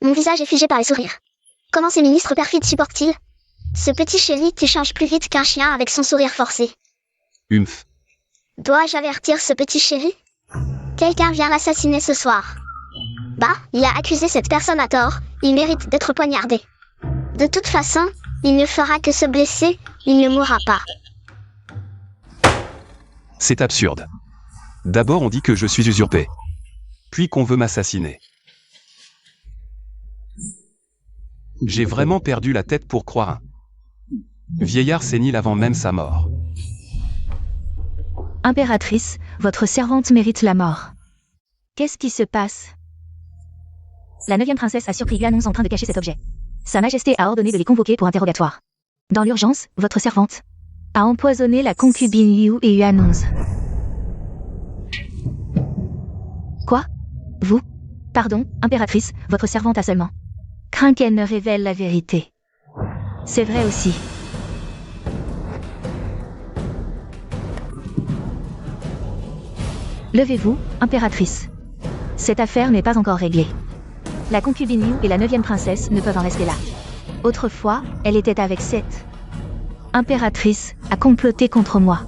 Mon visage est figé par les sourires. Comment ces ministres perfides supportent-ils? Ce petit chéri qui change plus vite qu'un chien avec son sourire forcé. Humph. Dois-je avertir ce petit chéri? Quelqu'un vient l'assassiner ce soir. Bah, il a accusé cette personne à tort, il mérite d'être poignardé. De toute façon, il ne fera que se blesser, il ne mourra pas. C'est absurde. D'abord on dit que je suis usurpé. Puis qu'on veut m'assassiner. J'ai vraiment perdu la tête pour croire un vieillard sénile avant même sa mort. Impératrice, votre servante mérite la mort. Qu'est-ce qui se passe? La 9e princesse a surpris Yuanong en train de cacher cet objet. Sa Majesté a ordonné de les convoquer pour interrogatoire. Dans l'urgence, votre servante a empoisonné la concubine Liu et Yuanong. Quoi? Vous? Pardon, impératrice, votre servante a seulement craint qu'elle ne révèle la vérité. C'est vrai aussi. Levez-vous, impératrice. Cette affaire n'est pas encore réglée. La concubine Liu et la 9e princesse ne peuvent en rester là. Autrefois, elle était avec cette impératrice à comploter contre moi.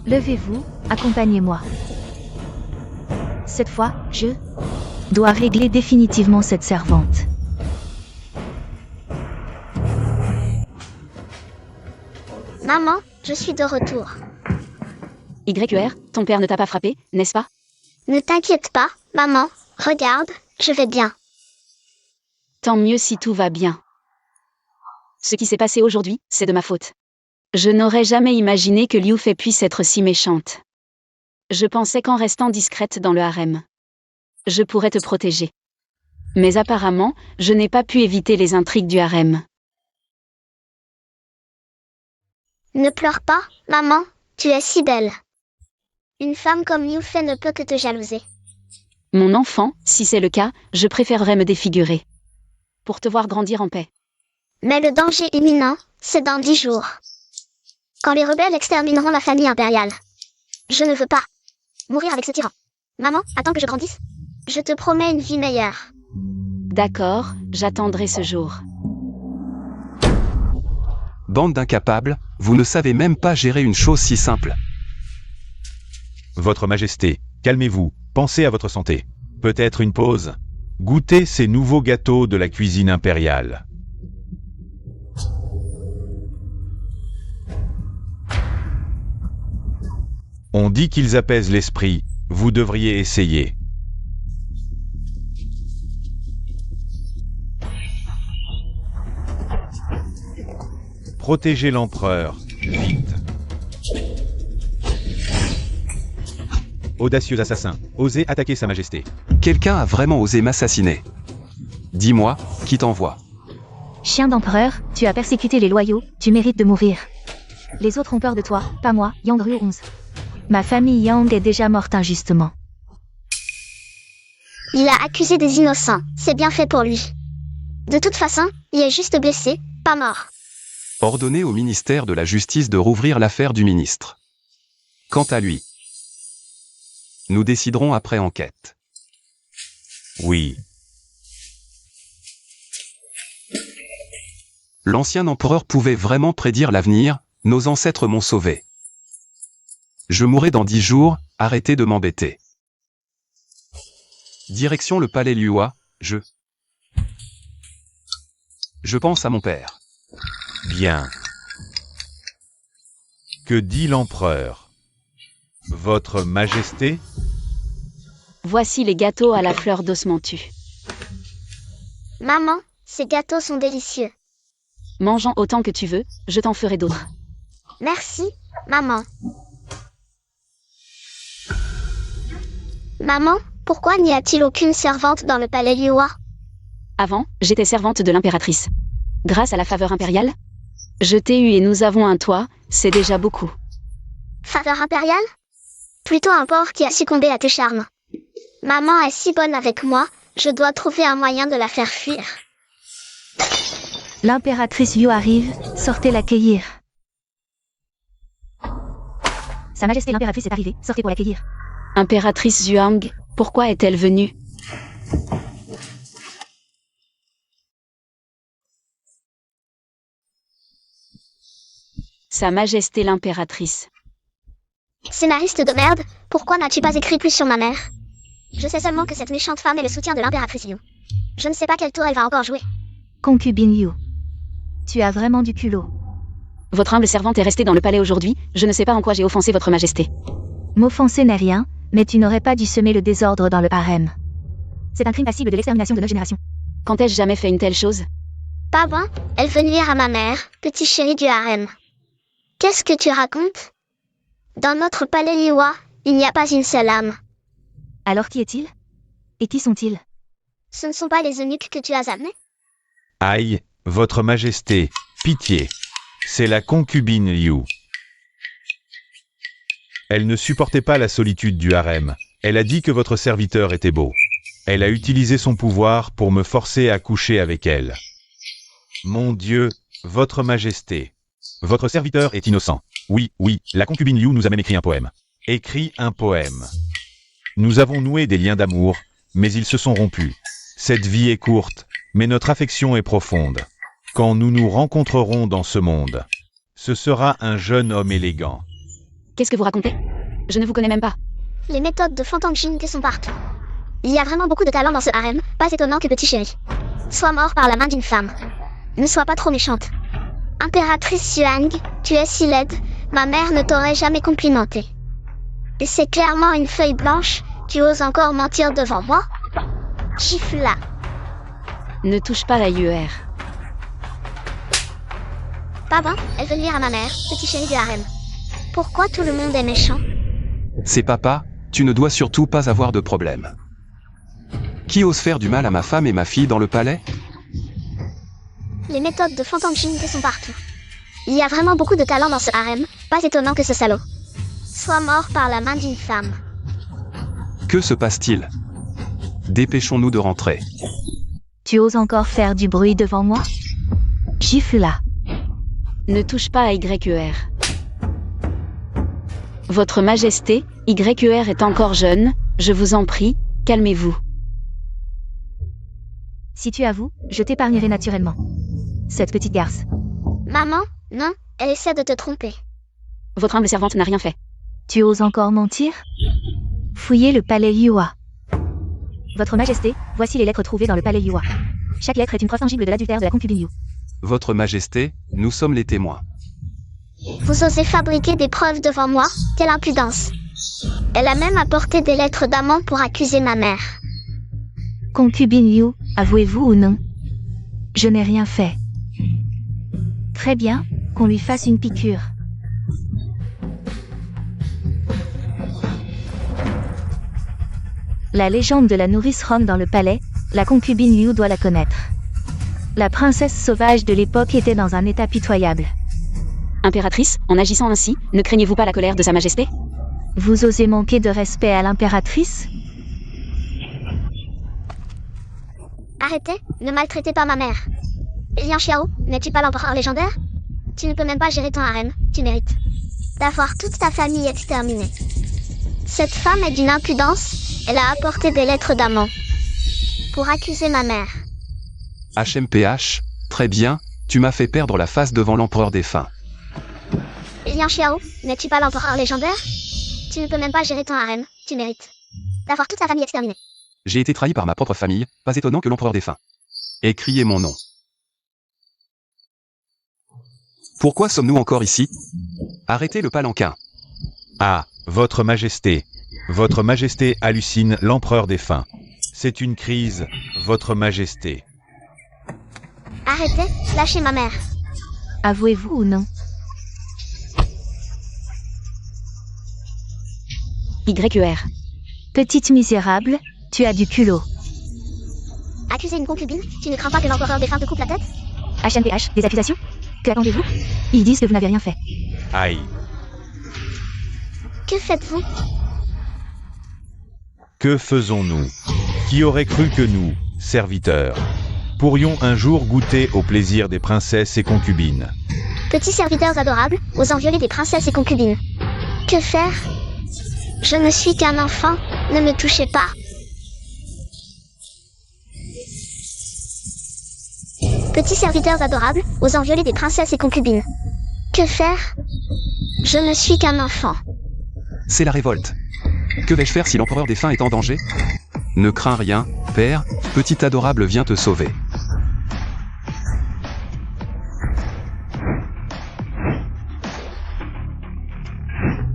Levez-vous, accompagnez-moi. Cette fois, je dois régler définitivement cette servante. Maman, je suis de retour. YQR, ton père ne t'a pas frappé, n'est-ce pas? Ne t'inquiète pas, maman, regarde, je vais bien. Tant mieux si tout va bien. Ce qui s'est passé aujourd'hui, c'est de ma faute. Je n'aurais jamais imaginé que Liu Fei puisse être si méchante. Je pensais qu'en restant discrète dans le harem, je pourrais te protéger. Mais apparemment, je n'ai pas pu éviter les intrigues du harem. Ne pleure pas, maman, tu es si belle. Une femme comme Liu Fei ne peut que te jalouser. Mon enfant, si c'est le cas, je préférerais me défigurer. Pour te voir grandir en paix. Mais le danger imminent, c'est dans 10 jours. Quand les rebelles extermineront la famille impériale. Je ne veux pas mourir avec ce tyran. Maman, attends que je grandisse. Je te promets une vie meilleure. D'accord, j'attendrai ce jour. Bande d'incapables, vous ne savez même pas gérer une chose si simple. Votre Majesté, calmez-vous, pensez à votre santé. Peut-être une pause. Goûtez ces nouveaux gâteaux de la cuisine impériale. On dit qu'ils apaisent l'esprit, vous devriez essayer. Protégez l'empereur, vite. Audacieux assassin, osez attaquer sa majesté. Quelqu'un a vraiment osé m'assassiner. Dis-moi, qui t'envoie? Chien d'empereur, tu as persécuté les loyaux, tu mérites de mourir. Les autres ont peur de toi, pas moi, Yang Ryu 11. Ma famille Yang est déjà morte injustement. Il a accusé des innocents, c'est bien fait pour lui. De toute façon, il est juste blessé, pas mort. Ordonnez au ministère de la Justice de rouvrir l'affaire du ministre. Quant à lui, nous déciderons après enquête. Oui. L'ancien empereur pouvait vraiment prédire l'avenir, nos ancêtres m'ont sauvé. Je mourrai dans 10 jours, arrêtez de m'embêter. Direction le palais Liua, je pense à mon père. Bien. Que dit l'empereur? Votre Majesté? Voici les gâteaux à la fleur d'osmanthus. Maman, ces gâteaux sont délicieux. Mangeant autant que tu veux, je t'en ferai d'autres. Merci, maman. Maman, pourquoi n'y a-t-il aucune servante dans le palais Liua? Avant, j'étais servante de l'impératrice. Grâce à la faveur impériale, je t'ai eu et nous avons un toit, c'est déjà beaucoup. Faveur impériale? Plutôt un porc qui a succombé à tes charmes. Maman est si bonne avec moi, je dois trouver un moyen de la faire fuir. L'impératrice Yu arrive, sortez l'accueillir. Sa Majesté l'impératrice est arrivée, sortez pour l'accueillir. Impératrice Zhuang, pourquoi est-elle venue? Sa Majesté l'impératrice. Scénariste de merde, pourquoi n'as-tu pas écrit plus sur ma mère? Je sais seulement que cette méchante femme est le soutien de l'impératrice Liu. Je ne sais pas quel tour elle va encore jouer. Concubine Liu. Tu as vraiment du culot. Votre humble servante est restée dans le palais aujourd'hui, je ne sais pas en quoi j'ai offensé votre majesté. M'offenser n'est rien, mais tu n'aurais pas dû semer le désordre dans le harem. C'est un crime passible de l'extermination de notre génération. Quand ai-je jamais fait une telle chose? Pas bon, elle veut nuire à ma mère, petit chéri du harem. Qu'est-ce que tu racontes? Dans notre palais Liwa, il n'y a pas une seule âme. Alors qui est-il? Et qui sont-ils? Ce ne sont pas les eunuques que tu as amenés? Aïe, votre majesté, pitié. C'est la concubine Liu. Elle ne supportait pas la solitude du harem. Elle a dit que votre serviteur était beau. Elle a utilisé son pouvoir pour me forcer à coucher avec elle. Mon Dieu, votre majesté. Votre serviteur est innocent. Oui, la concubine Liu nous a même écrit un poème. Écrit un poème. Nous avons noué des liens d'amour, mais ils se sont rompus. Cette vie est courte, mais notre affection est profonde. Quand nous nous rencontrerons dans ce monde, ce sera un jeune homme élégant. Qu'est-ce que vous racontez? Je ne vous connais même pas. Les méthodes de Fantang Jing sont partout. Il y a vraiment beaucoup de talent dans ce harem, pas étonnant que petit chéri soit mort par la main d'une femme. Ne sois pas trop méchante. Impératrice Zhuang, tu es si laide, ma mère ne t'aurait jamais complimenté. Et c'est clairement une feuille blanche, tu oses encore mentir devant moi? Gifle-la. Ne touche pas la UR. Pas bon, elle veut nuire à ma mère, petit chéri du harem. Pourquoi tout le monde est méchant? C'est papa, tu ne dois surtout pas avoir de problème. Qui ose faire du mal à ma femme et ma fille dans le palais? Les méthodes de Fantang Jing sont partout. Il y a vraiment beaucoup de talent dans ce harem, pas étonnant que ce salaud soit mort par la main d'une femme. Que se passe-t-il? Dépêchons-nous de rentrer. Tu oses encore faire du bruit devant moi? Gifle-la. Ne touche pas à YER. Votre Majesté, YER est encore jeune, je vous en prie, calmez-vous. Si tu avoues, je t'épargnerai naturellement. Cette petite garce. Maman, non, elle essaie de te tromper. Votre humble servante n'a rien fait. Tu oses encore mentir? Fouillez le palais Yua. Votre Majesté, voici les lettres trouvées dans le palais Yua. Chaque lettre est une preuve tangible de l'adultère de la concubine Liu. Votre Majesté, nous sommes les témoins. Vous osez fabriquer des preuves devant moi? Quelle impudence! Elle a même apporté des lettres d'amant pour accuser ma mère. Concubine Liu, avouez-vous ou non? Je n'ai rien fait. Très bien, qu'on lui fasse une piqûre. La légende de la nourrice Ron dans le palais, la concubine Liu doit la connaître. La princesse sauvage de l'époque était dans un état pitoyable. Impératrice, en agissant ainsi, ne craignez-vous pas la colère de Sa Majesté? Vous osez manquer de respect à l'impératrice? Arrêtez, ne maltraitez pas ma mère. Lian Xiao, n'es-tu pas l'empereur légendaire? Tu ne peux même pas gérer ton harem, tu mérites d'avoir toute ta famille exterminée. Cette femme est d'une impudence, elle a apporté des lettres d'amant pour accuser ma mère. HMPH, très bien, tu m'as fait perdre la face devant l'empereur défunt. Lian Xiao, n'es-tu pas l'empereur légendaire? Tu ne peux même pas gérer ton harem, tu mérites d'avoir toute ta famille exterminée. J'ai été trahi par ma propre famille, pas étonnant que l'empereur défunt ait crié mon nom. Pourquoi sommes-nous encore ici? Arrêtez le palanquin. Ah, votre majesté. Votre majesté hallucine l'empereur défunt. C'est une crise, votre majesté. Arrêtez, lâchez ma mère. Avouez-vous ou non? YER. Petite misérable, tu as du culot. Accuser une concubine? Tu ne crains pas que l'empereur défunt te coupe la tête? HMPH, des accusations? Que attendez-vous? Ils disent que vous n'avez rien fait. Aïe. Que faites-vous? Que faisons-nous? Qui aurait cru que nous, serviteurs, pourrions un jour goûter au plaisir des princesses et concubines? Petits serviteurs adorables, osant violer des princesses et concubines. Que faire? Je ne suis qu'un enfant, ne me touchez pas. Petits serviteurs adorables, osant violer des princesses et concubines. Que faire? Je ne suis qu'un enfant. C'est la révolte. Que vais-je faire si l'empereur des Fins est en danger? Ne crains rien, père, petit adorable vient te sauver.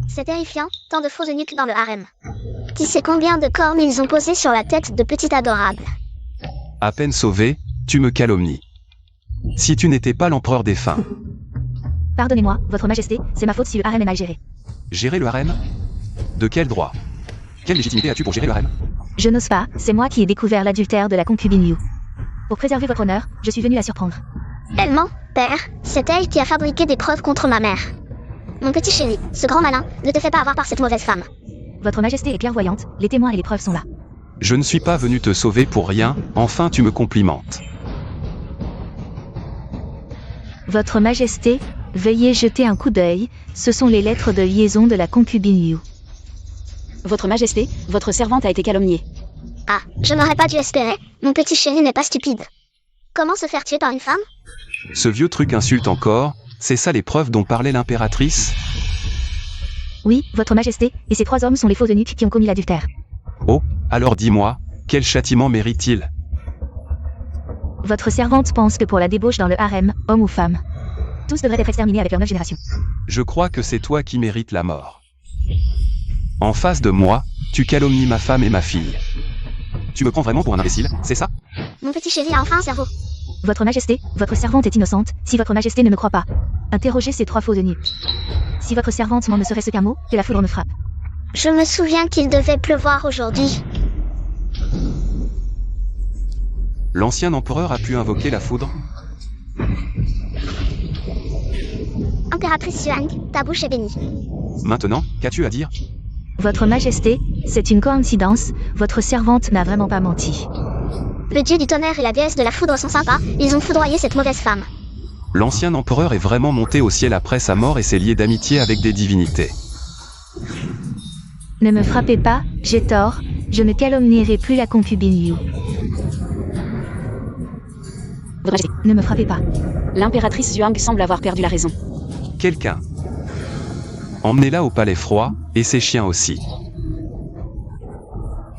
C'est terrifiant, tant de faux eunuques dans le harem. Qui sait combien de cornes ils ont posé sur la tête de petit adorable. À peine sauvé, tu me calomnies. Si tu n'étais pas l'empereur des Fins. Pardonnez-moi, votre majesté, c'est ma faute si le harem est mal géré. Gérer le harem? De quel droit? Quelle légitimité as-tu pour gérer le harem? Je n'ose pas, c'est moi qui ai découvert l'adultère de la concubine Yu. Pour préserver votre honneur, je suis venu la surprendre. Elle ment, père, c'est elle qui a fabriqué des preuves contre ma mère. Mon petit chéri, ce grand malin, ne te fait pas avoir par cette mauvaise femme. Votre majesté est clairvoyante, les témoins et les preuves sont là. Je ne suis pas venu te sauver pour rien, enfin tu me complimentes. Votre majesté, veuillez jeter un coup d'œil, ce sont les lettres de liaison de la concubine Yu. Votre majesté, votre servante a été calomniée. Ah, je n'aurais pas dû espérer, mon petit chéri n'est pas stupide. Comment se faire tuer par une femme? Ce vieux truc insulte encore, c'est ça les preuves dont parlait l'impératrice? Oui, votre majesté, et ces 3 hommes sont les faux eunuques qui ont commis l'adultère. Oh, alors dis-moi, quel châtiment mérite-t-il? Votre servante pense que pour la débauche dans le harem, homme ou femme, tous devraient être exterminés avec leur 9 générations. Je crois que c'est toi qui mérites la mort. En face de moi, tu calomnies ma femme et ma fille. Tu me prends vraiment pour un imbécile, c'est ça? Mon petit chéri a enfin un cerveau. Votre majesté, votre servante est innocente, si votre majesté ne me croit pas. Interrogez ces 3 faux eunuques. Si votre servante ment ne serait-ce qu'un mot, que la foudre me frappe. Je me souviens qu'il devait pleuvoir aujourd'hui. L'ancien empereur a pu invoquer la foudre? Impératrice Yuang, ta bouche est bénie. Maintenant, qu'as-tu à dire? Votre majesté, c'est une coïncidence, votre servante n'a vraiment pas menti. Le dieu du tonnerre et la déesse de la foudre sont sympas, ils ont foudroyé cette mauvaise femme. L'ancien empereur est vraiment monté au ciel après sa mort et s'est lié d'amitié avec des divinités. Ne me frappez pas, j'ai tort, je ne calomnierai plus la concubine Yu. Votre majesté, Ne me frappez pas. l'impératrice Yuang semble avoir perdu la raison. Quelqu'un. Emmenez-la au palais froid, et ses chiens aussi.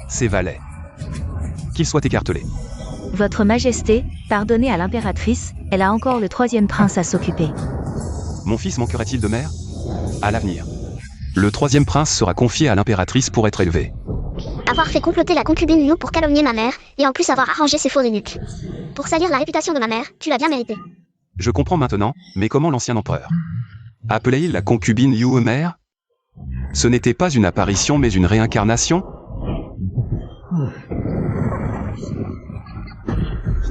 Ses valets. Qu'ils soient écartelés. Votre majesté, pardonnez à l'impératrice, elle a encore le 3e prince à s'occuper. Mon fils manquerait-il de mère? À l'avenir. Le 3e prince sera confié à l'impératrice pour être élevé. Avoir fait comploter la concubine Yu pour calomnier ma mère, et en plus avoir arrangé ses faux eunuques. Pour salir la réputation de ma mère, tu l'as bien mérité. Je comprends maintenant, mais comment l'ancien empereur? Appelait-il la concubine Yu mère? Ce n'était pas une apparition mais une réincarnation?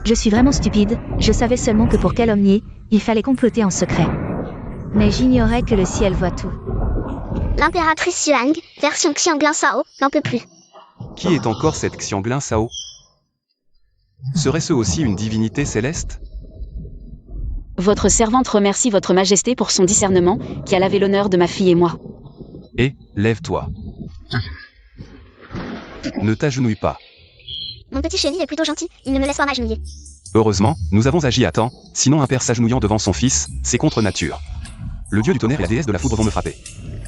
Je suis vraiment stupide, je savais seulement que pour calomnier, il fallait comploter en secret. Mais j'ignorais que le ciel voit tout. L'impératrice Yuang, version Xianglin Sao, n'en peut plus. Qui est encore cette Xianglin Sao? Serait-ce aussi une divinité céleste? Votre servante remercie votre majesté pour son discernement, qui a lavé l'honneur de ma fille et moi. Et, lève-toi. Ne t'agenouille pas. Mon petit chéri est plutôt gentil, il ne me laisse pas m'agenouiller. Heureusement, nous avons agi à temps, sinon un père s'agenouillant devant son fils, c'est contre nature. Le dieu du tonnerre et la déesse de la foudre vont me frapper.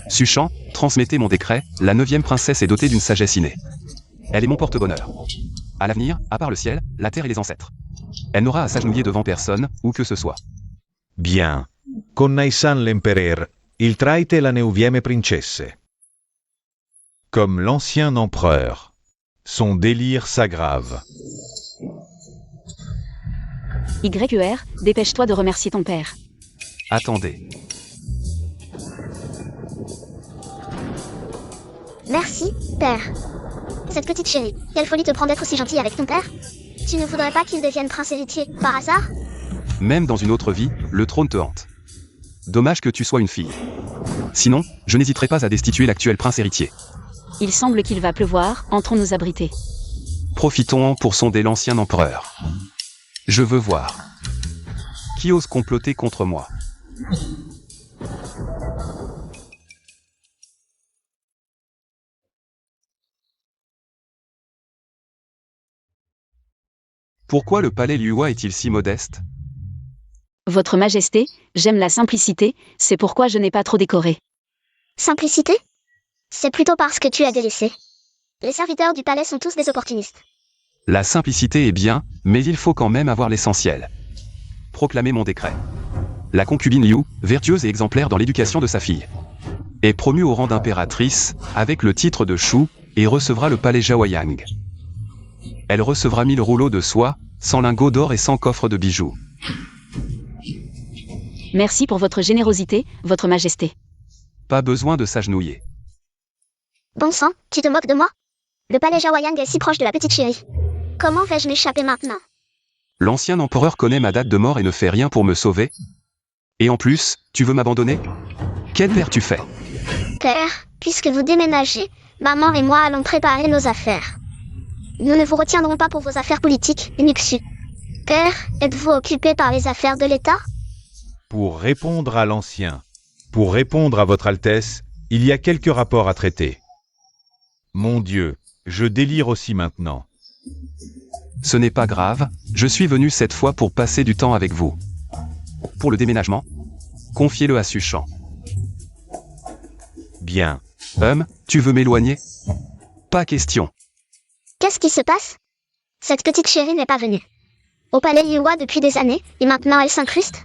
Suchant, transmettez mon décret, la 9e princesse est dotée d'une sagesse innée. Elle est mon porte-bonheur. À l'avenir, à part le ciel, la terre et les ancêtres. Elle n'aura à s'agenouiller devant personne, où que ce soit. Bien. Con Naisan l'empereur, il traite la 9e princesse. Comme l'ancien empereur. Son délire s'aggrave. YER, dépêche-toi de remercier ton père. Attendez. Merci, père. Cette petite chérie, quelle folie te prend d'être aussi gentille avec ton père? Tu ne voudrais pas qu'il devienne prince héritier, par hasard? Même dans une autre vie, le trône te hante. Dommage que tu sois une fille. Sinon, je n'hésiterai pas à destituer l'actuel prince héritier. Il semble qu'il va pleuvoir, entrons nous abriter. Profitons-en pour sonder l'ancien empereur. Je veux voir. Qui ose comploter contre moi? Pourquoi le palais Liuhua est-il si modeste? Votre Majesté, j'aime la simplicité, c'est pourquoi je n'ai pas trop décoré. Simplicité? C'est plutôt parce que tu as délaissé. Les serviteurs du palais sont tous des opportunistes. La simplicité est bien, mais il faut quand même avoir l'essentiel. Proclamer mon décret. La concubine Liu, vertueuse et exemplaire dans l'éducation de sa fille, est promue au rang d'impératrice, avec le titre de Shu, et recevra le palais Zhaoyang. Elle recevra 1000 rouleaux de soie, 100 lingots d'or et 100 coffres de bijoux. Merci pour votre générosité, Votre Majesté. Pas besoin de s'agenouiller. Bon sang, tu te moques de moi? Le palais Zhaoyang est si proche de la petite chérie. Comment vais-je m'échapper maintenant? L'ancien empereur connaît ma date de mort et ne fait rien pour me sauver? Et en plus, tu veux m'abandonner? Quel père tu fais? Père, puisque vous déménagez, maman et moi allons préparer nos affaires. Nous ne vous retiendrons pas pour vos affaires politiques, Nuxu. Père, êtes-vous occupé par les affaires de l'État? Pour répondre à l'ancien, pour répondre à votre Altesse, il y a quelques rapports à traiter. Mon Dieu, je délire aussi maintenant. Ce n'est pas grave, je suis venu cette fois pour passer du temps avec vous. Pour le déménagement, confiez-le à Suchan. Bien. Tu veux m'éloigner? Pas question. Qu'est-ce qui se passe? Cette petite chérie n'est pas venue au palais Liuhua depuis des années, et maintenant elle s'incruste?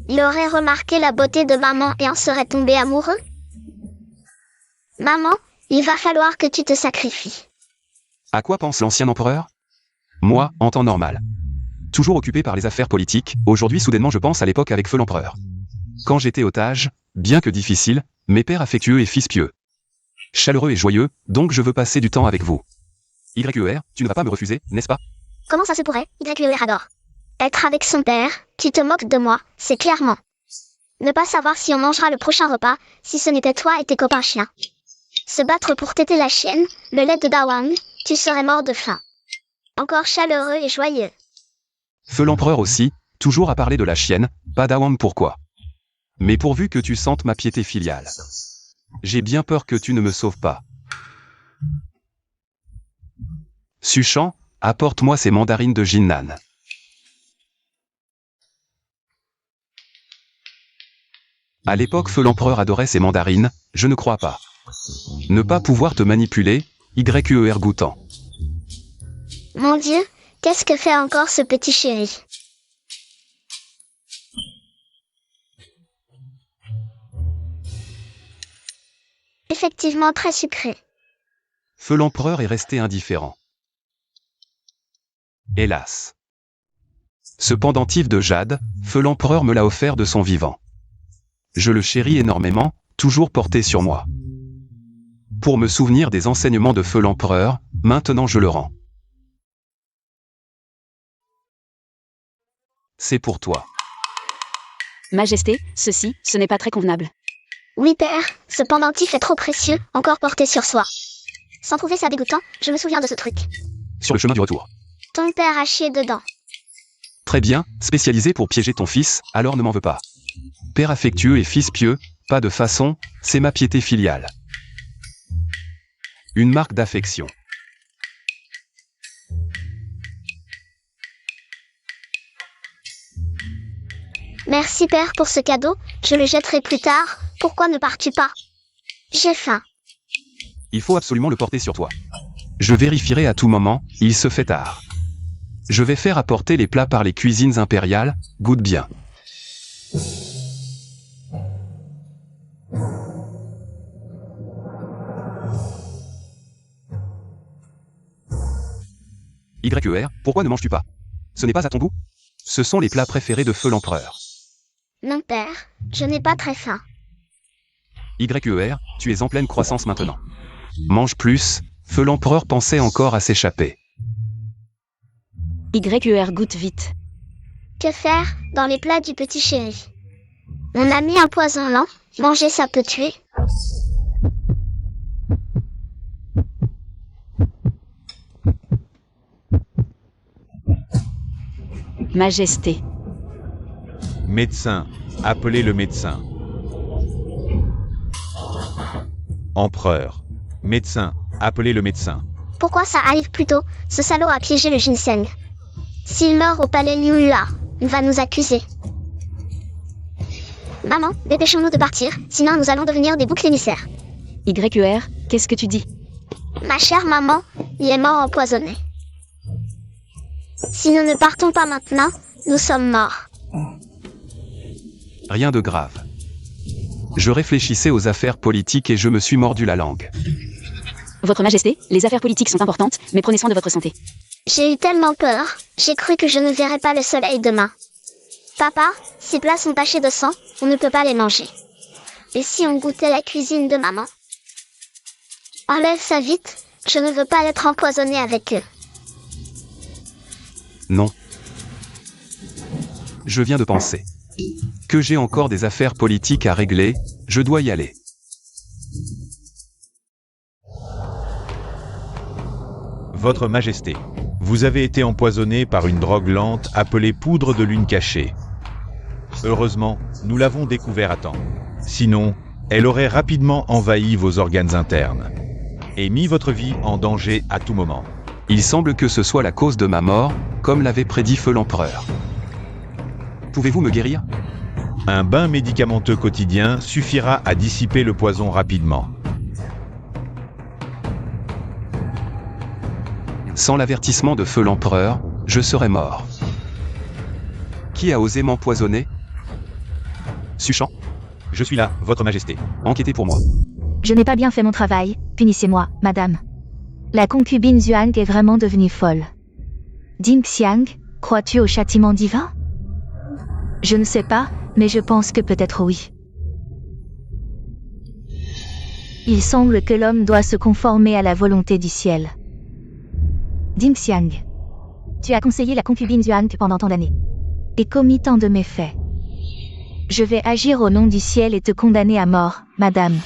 Il aurait remarqué la beauté de maman et en serait tombé amoureux? Maman, il va falloir que tu te sacrifies. À quoi pense l'ancien empereur? Moi, en temps normal. Toujours occupé par les affaires politiques, aujourd'hui soudainement je pense à l'époque avec feu l'empereur. Quand j'étais otage, bien que difficile, mais père affectueux et fils pieux. Chaleureux et joyeux, donc je veux passer du temps avec vous. YER, tu ne vas pas me refuser, n'est-ce pas? Comment ça se pourrait, YER adore? Être avec son père, tu te moques de moi, c'est clairement. Ne pas savoir si on mangera le prochain repas, si ce n'était toi et tes copains chiens. Se battre pour téter la chienne, le lait de Dawang, tu serais mort de faim. Encore chaleureux et joyeux. Feu l'empereur aussi, toujours à parler de la chienne, pas d'Awang pourquoi. Mais pourvu que tu sentes ma piété filiale. J'ai bien peur que tu ne me sauves pas. Suchan, apporte-moi ces mandarines de Jinnan. À l'époque feu l'empereur adorait ces mandarines, je ne crois pas. Ne pas pouvoir te manipuler, YER goûtant. Mon Dieu, qu'est-ce que fait encore ce petit chéri? Effectivement très sucré. Feu l'empereur est resté indifférent. Hélas. Ce pendentif de jade, feu l'empereur me l'a offert de son vivant. Je le chéris énormément, toujours porté sur moi. Pour me souvenir des enseignements de feu l'empereur, maintenant je le rends. C'est pour toi. Majesté, ce n'est pas très convenable. Oui père, ce pendentif est trop précieux, encore porté sur soi. Sans trouver ça dégoûtant, je me souviens de ce truc. Sur le chemin du retour. Ton père a chié dedans. Très bien, spécialisé pour piéger ton fils, alors ne m'en veux pas. Père affectueux et fils pieux, pas de façon, c'est ma piété filiale. Une marque d'affection. Merci père pour ce cadeau, je le jetterai plus tard, pourquoi ne pars-tu pas? J'ai faim. Il faut absolument le porter sur toi. Je vérifierai à tout moment, il se fait tard. Je vais faire apporter les plats par les cuisines impériales, goûte bien. YER, pourquoi ne manges-tu pas? Ce n'est pas à ton goût? Ce sont les plats préférés de feu l'empereur. Non père, je n'ai pas très faim. YER, tu es en pleine croissance maintenant. Mange plus, feu l'empereur pensait encore à s'échapper. YER goûte vite. Que faire dans les plats du petit chéri? On a mis un poison lent, manger ça peut tuer. Majesté. Médecin, appelez le médecin. Empereur. Médecin, appelez le médecin. Pourquoi ça arrive plus tôt? Ce salaud a piégé le ginseng. S'il meurt au palais Liula, il va nous accuser. Maman, dépêchons-nous de partir, sinon nous allons devenir des boucs émissaires. YER, qu'est-ce que tu dis? Ma chère maman, il est mort empoisonné. Si nous ne partons pas maintenant, nous sommes morts. Rien de grave. Je réfléchissais aux affaires politiques et je me suis mordu la langue. Votre Majesté, les affaires politiques sont importantes, mais prenez soin de votre santé. J'ai eu tellement peur, j'ai cru que je ne verrais pas le soleil demain. Papa, ces plats sont tachés de sang, on ne peut pas les manger. Et si on goûtait la cuisine de maman? Enlève ça vite, je ne veux pas être empoisonné avec eux. Non. Je viens de penser que j'ai encore des affaires politiques à régler, je dois y aller. Votre Majesté, vous avez été empoisonné par une drogue lente appelée poudre de lune cachée. Heureusement, nous l'avons découvert à temps. Sinon, elle aurait rapidement envahi vos organes internes et mis votre vie en danger à tout moment. Il semble que ce soit la cause de ma mort, comme l'avait prédit Feu l'Empereur. Pouvez-vous me guérir? Un bain médicamenteux quotidien suffira à dissiper le poison rapidement. Sans l'avertissement de Feu l'Empereur, je serais mort. Qui a osé m'empoisonner? Suchant, Je suis là, Votre Majesté. enquêtez pour moi. Je n'ai pas bien fait mon travail, punissez-moi, madame. La concubine Zhuang est vraiment devenue folle. Ding Xiang, crois-tu au châtiment divin? Je ne sais pas, mais je pense que peut-être oui. Il semble que l'homme doit se conformer à la volonté du ciel. Ding Xiang, tu as conseillé la concubine Zhuang pendant tant d'années et commis tant de méfaits. Je vais agir au nom du ciel et te condamner à mort, madame.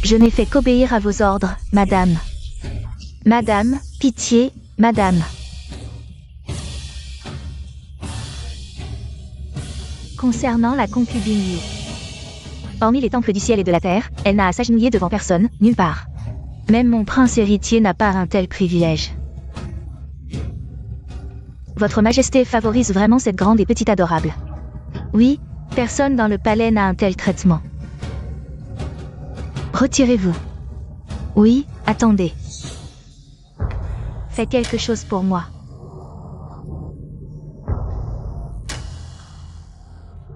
Je n'ai fait qu'obéir à vos ordres, madame. Madame, pitié, madame. Concernant la concubine Liu. Hormis les temples du ciel et de la terre, elle n'a à s'agenouiller devant personne, nulle part. Même mon prince héritier n'a pas un tel privilège. Votre Majesté favorise vraiment cette grande et petite adorable. Oui, personne dans le palais n'a un tel traitement. Retirez-vous. Oui, attendez. Faites quelque chose pour moi.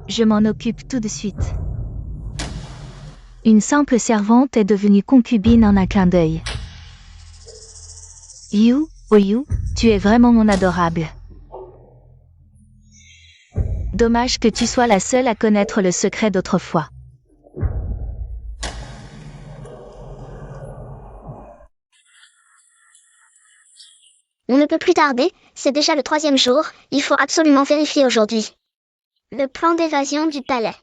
Je m'en occupe tout de suite. Une simple servante est devenue concubine en un clin d'œil. You, oh You, tu es vraiment mon adorable. Dommage que tu sois la seule à connaître le secret d'autrefois. On ne peut plus tarder, c'est déjà le 3e jour, il faut absolument vérifier aujourd'hui. Le plan d'évasion du palais.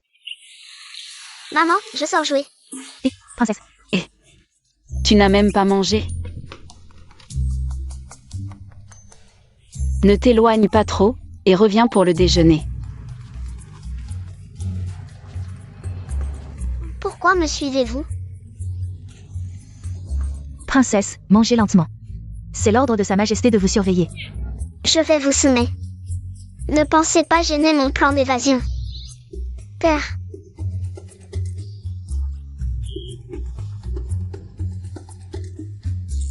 Maman, je sors jouer. Princesse, Tu n'as même pas mangé. Ne t'éloigne pas trop, et reviens pour le déjeuner. Pourquoi me suivez-vous? princesse, mangez lentement. C'est l'ordre de Sa Majesté de vous surveiller. Je vais vous semer. Ne pensez pas gêner mon plan d'évasion. Père.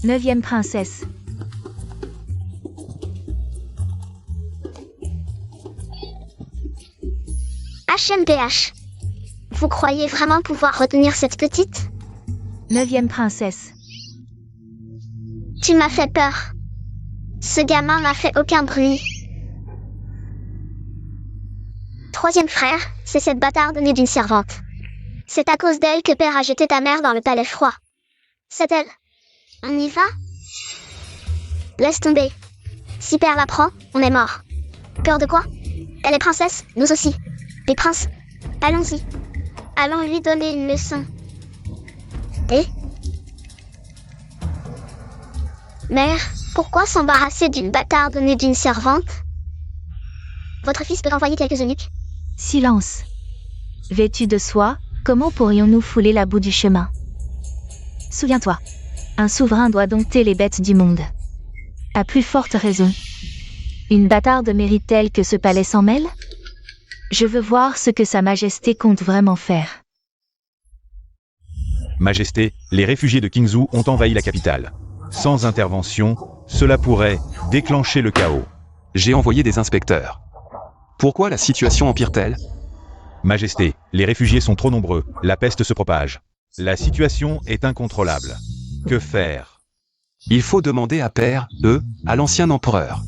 Neuvième princesse. HMPH. Vous croyez vraiment pouvoir retenir cette petite? Neuvième princesse. Tu m'as fait peur. Ce gamin n'a fait aucun bruit. 3e frère, c'est cette bâtarde née d'une servante. C'est à cause d'elle que père a jeté ta mère dans le palais froid. C'est elle. On y va? Laisse tomber. Si père la prend, on est mort. Peur de quoi? Elle est princesse, nous aussi. Les princes. Allons-y. Allons lui donner une leçon. Et? Mère, pourquoi s'embarrasser d'une bâtarde née d'une servante? Votre fils peut renvoyer quelques eunuques. Silence. Vêtus de soie, comment pourrions-nous fouler la boue du chemin? Souviens-toi. Un souverain doit dompter les bêtes du monde. À plus forte raison. Une bâtarde mérite-t-elle que ce palais s'en mêle? Je veux voir ce que Sa Majesté compte vraiment faire. Majesté, les réfugiés de Qingzhou ont envahi la capitale. Sans intervention, cela pourrait déclencher le chaos. J'ai envoyé des inspecteurs. Pourquoi la situation empire-t-elle? Majesté, les réfugiés sont trop nombreux, la peste se propage. La situation est incontrôlable. Que faire? Il faut demander à Père, à l'ancien empereur.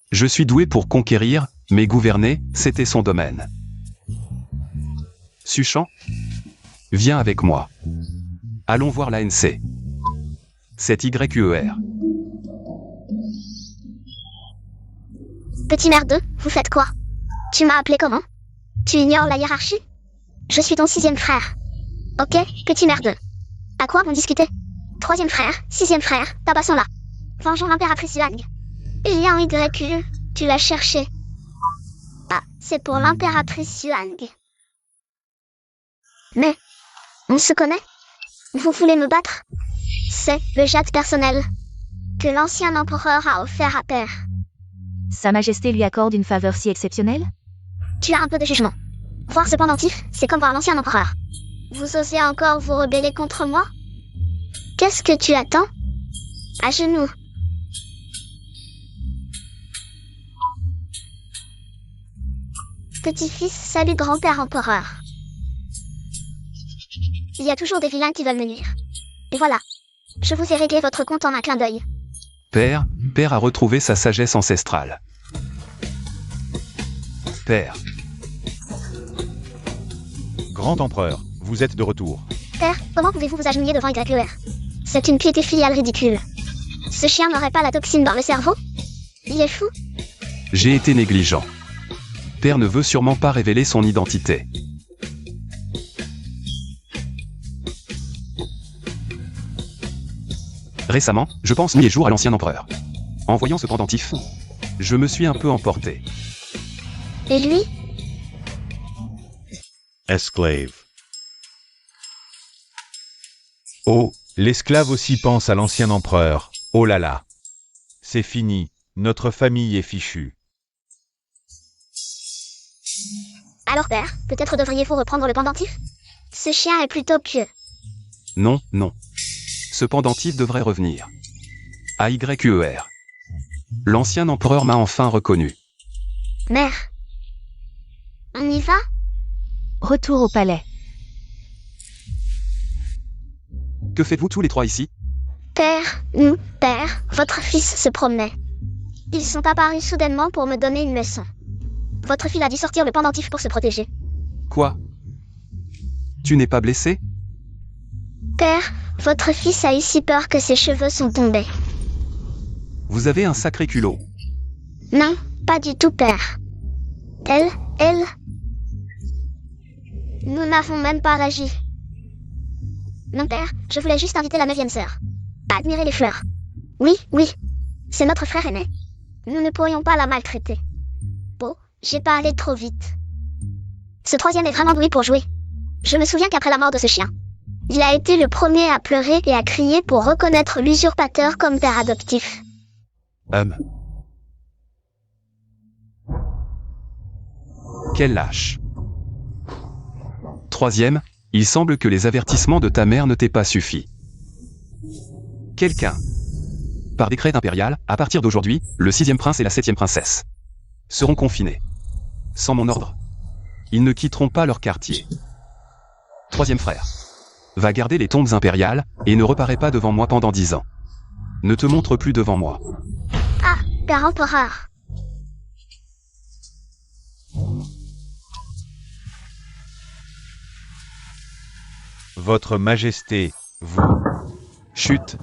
Je suis doué pour conquérir, mais gouverner, c'était son domaine. Suchan, viens avec moi. Allons voir l'ANC. C'est YUER. Petit merdeux, vous faites quoi? Tu m'as appelé comment? Tu ignores la hiérarchie? Je suis ton 6e frère. Ok, petit merdeux. À quoi on discutait? 3e frère, 6e frère, tabassons là. Vengeons l'impératrice Yuan. Il y a un YU, tu l'as cherché. Ah, c'est pour l'impératrice Yuan. Mais, on se connaît? Vous voulez me battre? C'est le jade personnel que l'ancien empereur a offert à Père. Sa Majesté lui accorde une faveur si exceptionnelle? Tu as un peu de jugement. Voir ce pendentif, c'est comme voir l'ancien empereur. Vous osez encore vous rebeller contre moi? Qu'est-ce que tu attends? À genoux. Petit-fils, salut grand-père empereur. Il y a toujours des vilains qui veulent me nuire. Et voilà. Je vous ai réglé votre compte en un clin d'œil. Père a retrouvé sa sagesse ancestrale. Père. Grand empereur, vous êtes de retour. Père, comment pouvez-vous vous agenouiller devant YUR? C'est une piété filiale ridicule. Ce chien n'aurait pas la toxine dans le cerveau? Il est fou? J'ai été négligent. Père ne veut sûrement pas révéler son identité. Récemment, je pense nuit et jour à l'ancien empereur. En voyant ce pendentif, je me suis un peu emporté. Et lui? Esclave. Oh, l'esclave aussi pense à l'ancien empereur. Oh là là. C'est fini, notre famille est fichue. Alors père, peut-être devriez-vous reprendre le pendentif? Ce chien est plutôt pieux. Non. Ce pendentif devrait revenir. À YUER. L'ancien empereur m'a enfin reconnu. Mère. On y va? Retour au palais. Que faites-vous tous les trois ici? Père, votre fils se promenait. Ils sont apparus soudainement pour me donner une leçon. Votre fille a dû sortir le pendentif pour se protéger. Quoi? Tu n'es pas blessé? Père, votre fils a eu si peur que ses cheveux sont tombés. Vous avez un sacré culot. Non, pas du tout, père. Elle... Nous n'avons même pas réagi. Non, père, je voulais juste inviter la 9e sœur à admirer les fleurs. Oui, c'est notre frère aîné. Nous ne pourrions pas la maltraiter. Bon, j'ai pas allé trop vite. Ce 3e est vraiment doué pour jouer. Je me souviens qu'après la mort de ce chien, il a été le premier à pleurer et à crier pour reconnaître l'usurpateur comme père adoptif. Quel lâche. 3e, il semble que les avertissements de ta mère ne t'aient pas suffi. Quelqu'un. Par décret impérial, à partir d'aujourd'hui, le 6e prince et la 7e princesse seront confinés. Sans mon ordre, ils ne quitteront pas leur quartier. 3e frère. Va garder les tombes impériales, et ne reparais pas devant moi pendant 10 ans. Ne te montre plus devant moi. Ah, père empereur. Votre Majesté, vous... Chut.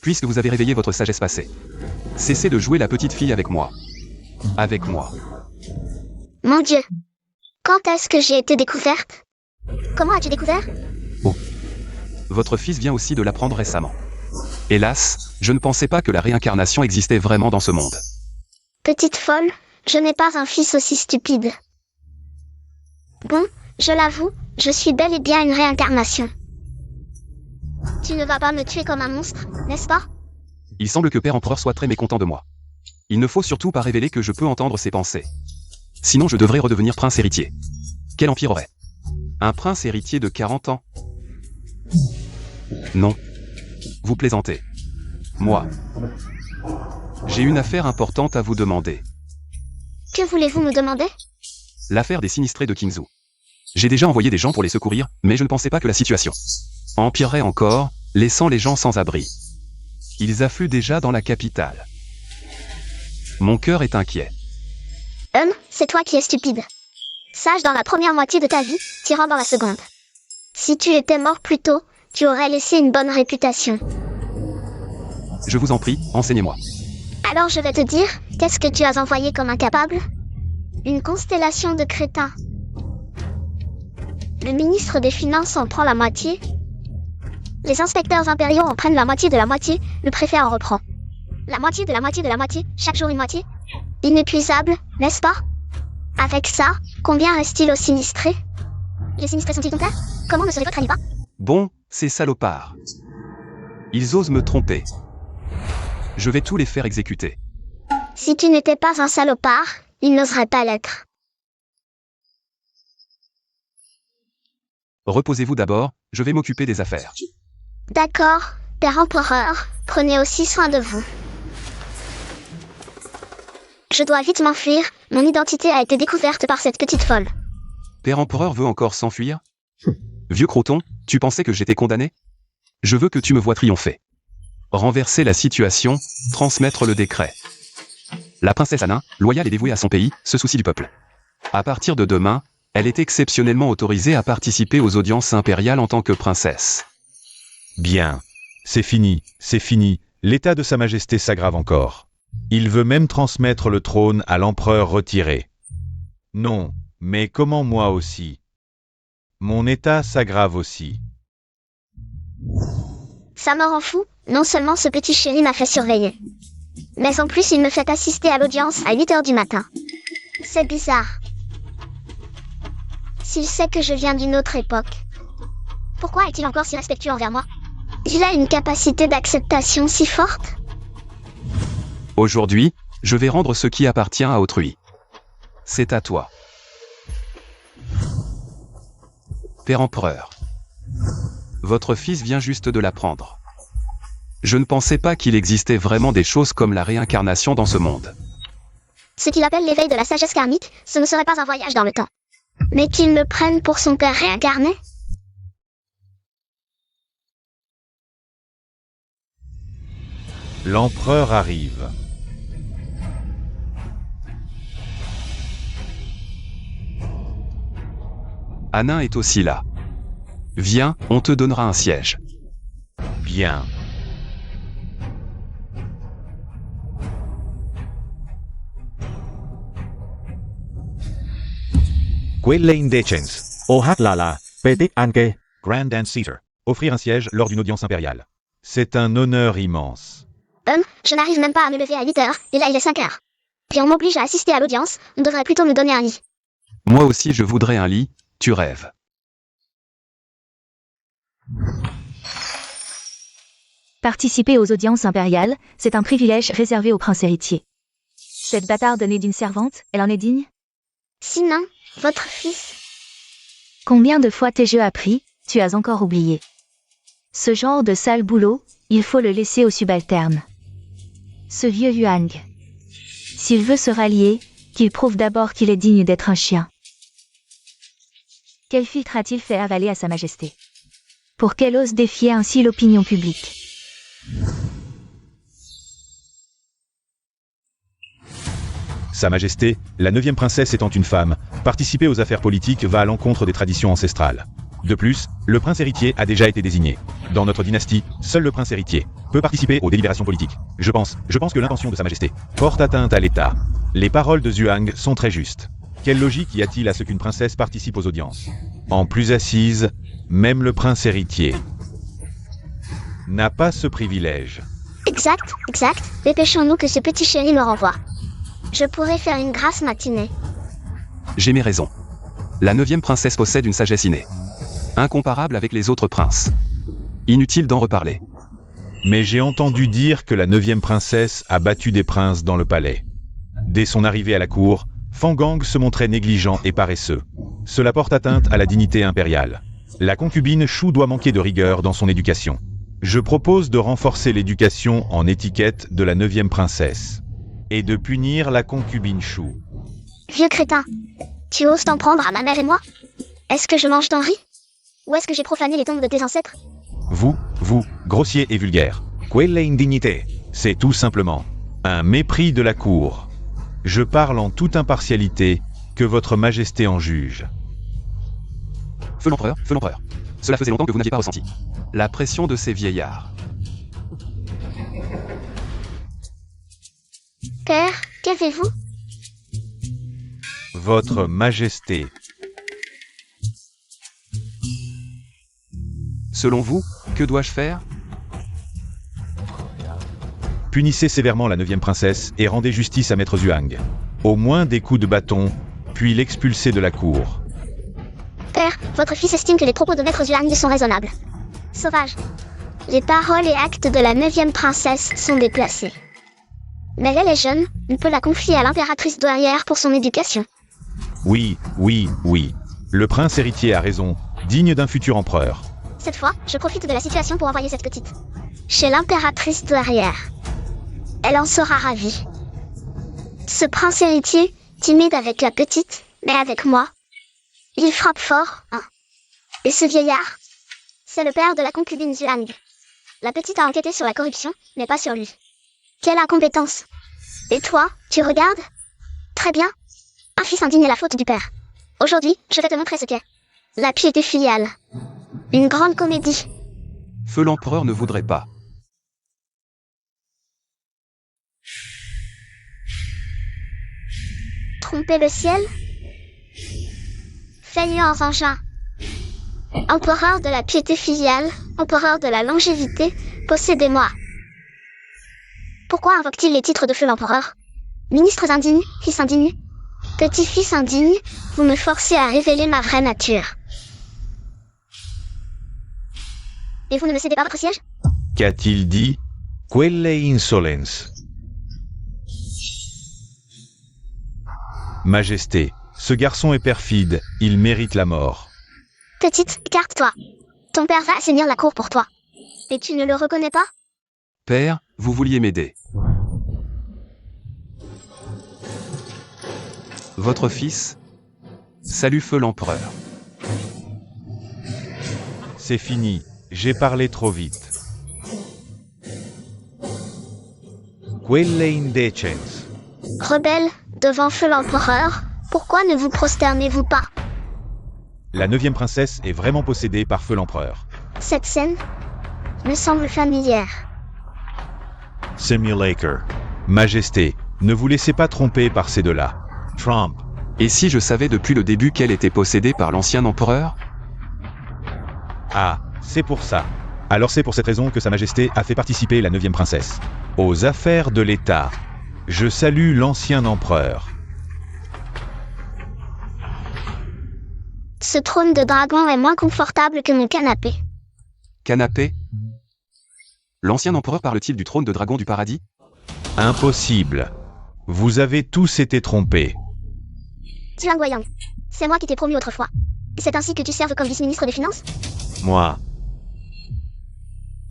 Puisque vous avez réveillé votre sagesse passée, cessez de jouer la petite fille avec moi. Avec moi. Mon Dieu. Quand est-ce que j'ai été découverte? Comment as-tu découvert? Oh. Votre fils vient aussi de l'apprendre récemment. Hélas, je ne pensais pas que la réincarnation existait vraiment dans ce monde. Petite folle, je n'ai pas un fils aussi stupide. Bon, Je l'avoue, je suis bel et bien une réincarnation. Tu ne vas pas me tuer comme un monstre, n'est-ce pas? Il semble que Père Empereur soit très mécontent de moi. Il ne faut surtout pas révéler que je peux entendre ses pensées. Sinon je devrais redevenir prince héritier. Quel empire aurait? Un prince héritier de 40 ans? Non. Vous plaisantez. Moi. J'ai une affaire importante à vous demander. Que voulez-vous me demander? L'affaire des sinistrés de Qingzhou. J'ai déjà envoyé des gens pour les secourir, mais je ne pensais pas que la situation empirerait encore, laissant les gens sans abri. Ils affluent déjà dans la capitale. Mon cœur est inquiet. C'est toi qui es stupide. Sage dans la première moitié de ta vie, tyran dans la seconde. Si tu étais mort plus tôt, tu aurais laissé une bonne réputation. Je vous en prie, enseignez-moi. Alors je vais te dire, qu'est-ce que tu as envoyé comme incapable? Une constellation de crétins. Le ministre des Finances en prend la moitié. Les inspecteurs impériaux en prennent la moitié de la moitié, le préfet en reprend. La moitié de la moitié de la moitié, chaque jour une moitié. Inépuisable, n'est-ce pas? Avec ça, combien reste-t-il aux sinistrés? Les sinistrés sont-ils ton père? Comment ne serait votre allié pas? Bon, ces salopards. Ils osent me tromper. Je vais tous les faire exécuter. Si tu n'étais pas un salopard, ils n'oseraient pas l'être. Reposez-vous d'abord, je vais m'occuper des affaires. D'accord, Père Empereur, prenez aussi soin de vous. Je dois vite m'enfuir, mon identité a été découverte par cette petite folle. Père Empereur veut encore s'enfuir? Vieux croton, tu pensais que j'étais condamné? Je veux que tu me vois triompher. Renverser la situation, transmettre le décret. La princesse Anna, loyale et dévouée à son pays, se soucie du peuple. À partir de demain, elle est exceptionnellement autorisée à participer aux audiences impériales en tant que princesse. Bien. C'est fini, l'état de Sa Majesté s'aggrave encore. Il veut même transmettre le trône à l'empereur retiré. Non, mais comment moi aussi? Mon état s'aggrave aussi. Ça me rend fou, non seulement ce petit chéri m'a fait surveiller, mais en plus il me fait assister à l'audience à 8 h du matin. C'est bizarre. S'il sait que je viens d'une autre époque, pourquoi est-il encore si respectueux envers moi? Il a une capacité d'acceptation si forte. Aujourd'hui, je vais rendre ce qui appartient à autrui. C'est à toi. Père Empereur. Votre fils vient juste de l'apprendre. Je ne pensais pas qu'il existait vraiment des choses comme la réincarnation dans ce monde. Ce qu'il appelle l'éveil de la sagesse karmique, ce ne serait pas un voyage dans le temps. Mais qu'il me prenne pour son père réincarné? L'empereur arrive. Anna est aussi là. Viens, on te donnera un siège. Bien. Quelle indecence. Oh là là, petit ange. Grand Dance Seater. Offrir un siège lors d'une audience impériale. C'est un honneur immense. Je n'arrive même pas à me lever à 8 h, et là il est 5 h. Et on m'oblige à assister à l'audience, on devrait plutôt me donner un lit. Moi aussi je voudrais un lit, tu rêves. Participer aux audiences impériales, c'est un privilège réservé au prince héritier. Cette bâtarde née d'une servante, elle en est digne? Sinon, votre fils... Combien de fois t'ai-je appris, tu as encore oublié. Ce genre de sale boulot, il faut le laisser aux subalternes. Ce vieux Yuang. S'il veut se rallier, qu'il prouve d'abord qu'il est digne d'être un chien. Quel filtre a-t-il fait avaler à Sa Majesté? Pour qu'elle ose défier ainsi l'opinion publique? Sa Majesté, la 9e princesse étant une femme, participer aux affaires politiques va à l'encontre des traditions ancestrales. De plus, le prince héritier a déjà été désigné. Dans notre dynastie, seul le prince héritier peut participer aux délibérations politiques. Je pense que l'intention de Sa Majesté porte atteinte à l'État. Les paroles de Zhuang sont très justes. Quelle logique y a-t-il à ce qu'une princesse participe aux audiences? En plus assise, même le prince héritier n'a pas ce privilège. Exact. Dépêchons-nous que ce petit chéri me renvoie. Je pourrais faire une grasse matinée. J'ai mes raisons. La 9e princesse possède une sagesse innée. Incomparable avec les autres princes. Inutile d'en reparler. Mais j'ai entendu dire que la 9e princesse a battu des princes dans le palais. Dès son arrivée à la cour, Fangang se montrait négligent et paresseux. Cela porte atteinte à la dignité impériale. La concubine Shu doit manquer de rigueur dans son éducation. Je propose de renforcer l'éducation en étiquette de la 9e princesse. Et de punir la concubine Shu. Vieux crétin. Tu oses t'en prendre à ma mère et moi? Est-ce que je mange ton riz? Ou est-ce que j'ai profané les tombes de tes ancêtres? Vous, grossier et vulgaire. Quelle indignité. C'est tout simplement un mépris de la cour. Je parle en toute impartialité, que votre majesté en juge. Feu l'empereur, feu l'empereur. Cela faisait longtemps que vous n'aviez pas ressenti la pression de ces vieillards. Père, qu'avez-vous? Votre majesté. Selon vous, que dois-je faire? Punissez sévèrement la 9e princesse et rendez justice à Maître Zhuang. Au moins des coups de bâton, puis l'expulser de la cour. Père, votre fils estime que les propos de Maître Zhuang sont raisonnables. Sauvage. Les paroles et actes de la 9e princesse sont déplacés. Mais elle est jeune, on peut la confier à l'impératrice douairière pour son éducation. Oui. Le prince héritier a raison, digne d'un futur empereur. Cette fois, je profite de la situation pour envoyer cette petite chez l'impératrice douairière. Elle en sera ravie. Ce prince héritier, timide avec la petite, mais avec moi, il frappe fort, hein. Et ce vieillard, c'est le père de la concubine Zhuang. La petite a enquêté sur la corruption, mais pas sur lui. Quelle incompétence! Et toi, tu regardes? Très bien. Un fils indigne est la faute du père. Aujourd'hui, je vais te montrer ce qu'est la piété filiale. Une grande comédie. Feu l'empereur ne voudrait pas. Tromper le ciel? Feignants engins. Empereur de la piété filiale, empereur de la longévité, possédez-moi. Pourquoi invoque-t-il les titres de feu l'empereur? Ministres indignes, fils indigne, petit-fils indigne, vous me forcez à révéler ma vraie nature. Et vous ne me cédez pas votre siège? Qu'a-t-il dit? Quelle insolence. Majesté, ce garçon est perfide, il mérite la mort. Petite, écarte-toi. Ton père va assainir la cour pour toi. Et tu ne le reconnais pas? Père, vous vouliez m'aider. Votre fils? Salut feu l'empereur. C'est fini, j'ai parlé trop vite. Quelle indecence. Rebelle, devant feu l'empereur, pourquoi ne vous prosternez-vous pas? La 9e princesse est vraiment possédée par feu l'empereur. Cette scène me semble familière. Simulator. Majesté, ne vous laissez pas tromper par ces deux-là. Trump. Et si je savais depuis le début qu'elle était possédée par l'ancien empereur? Ah, c'est pour ça. Alors c'est pour cette raison que Sa Majesté a fait participer la 9e princesse aux affaires de l'État. Je salue l'ancien empereur. Ce trône de dragon est moins confortable que mon canapé. Canapé? L'ancien empereur parle-t-il du trône de dragon du paradis? Impossible. Vous avez tous été trompés. Zhuang Guoyang, c'est moi qui t'ai promu autrefois. C'est ainsi que tu serves comme vice-ministre des Finances? Moi.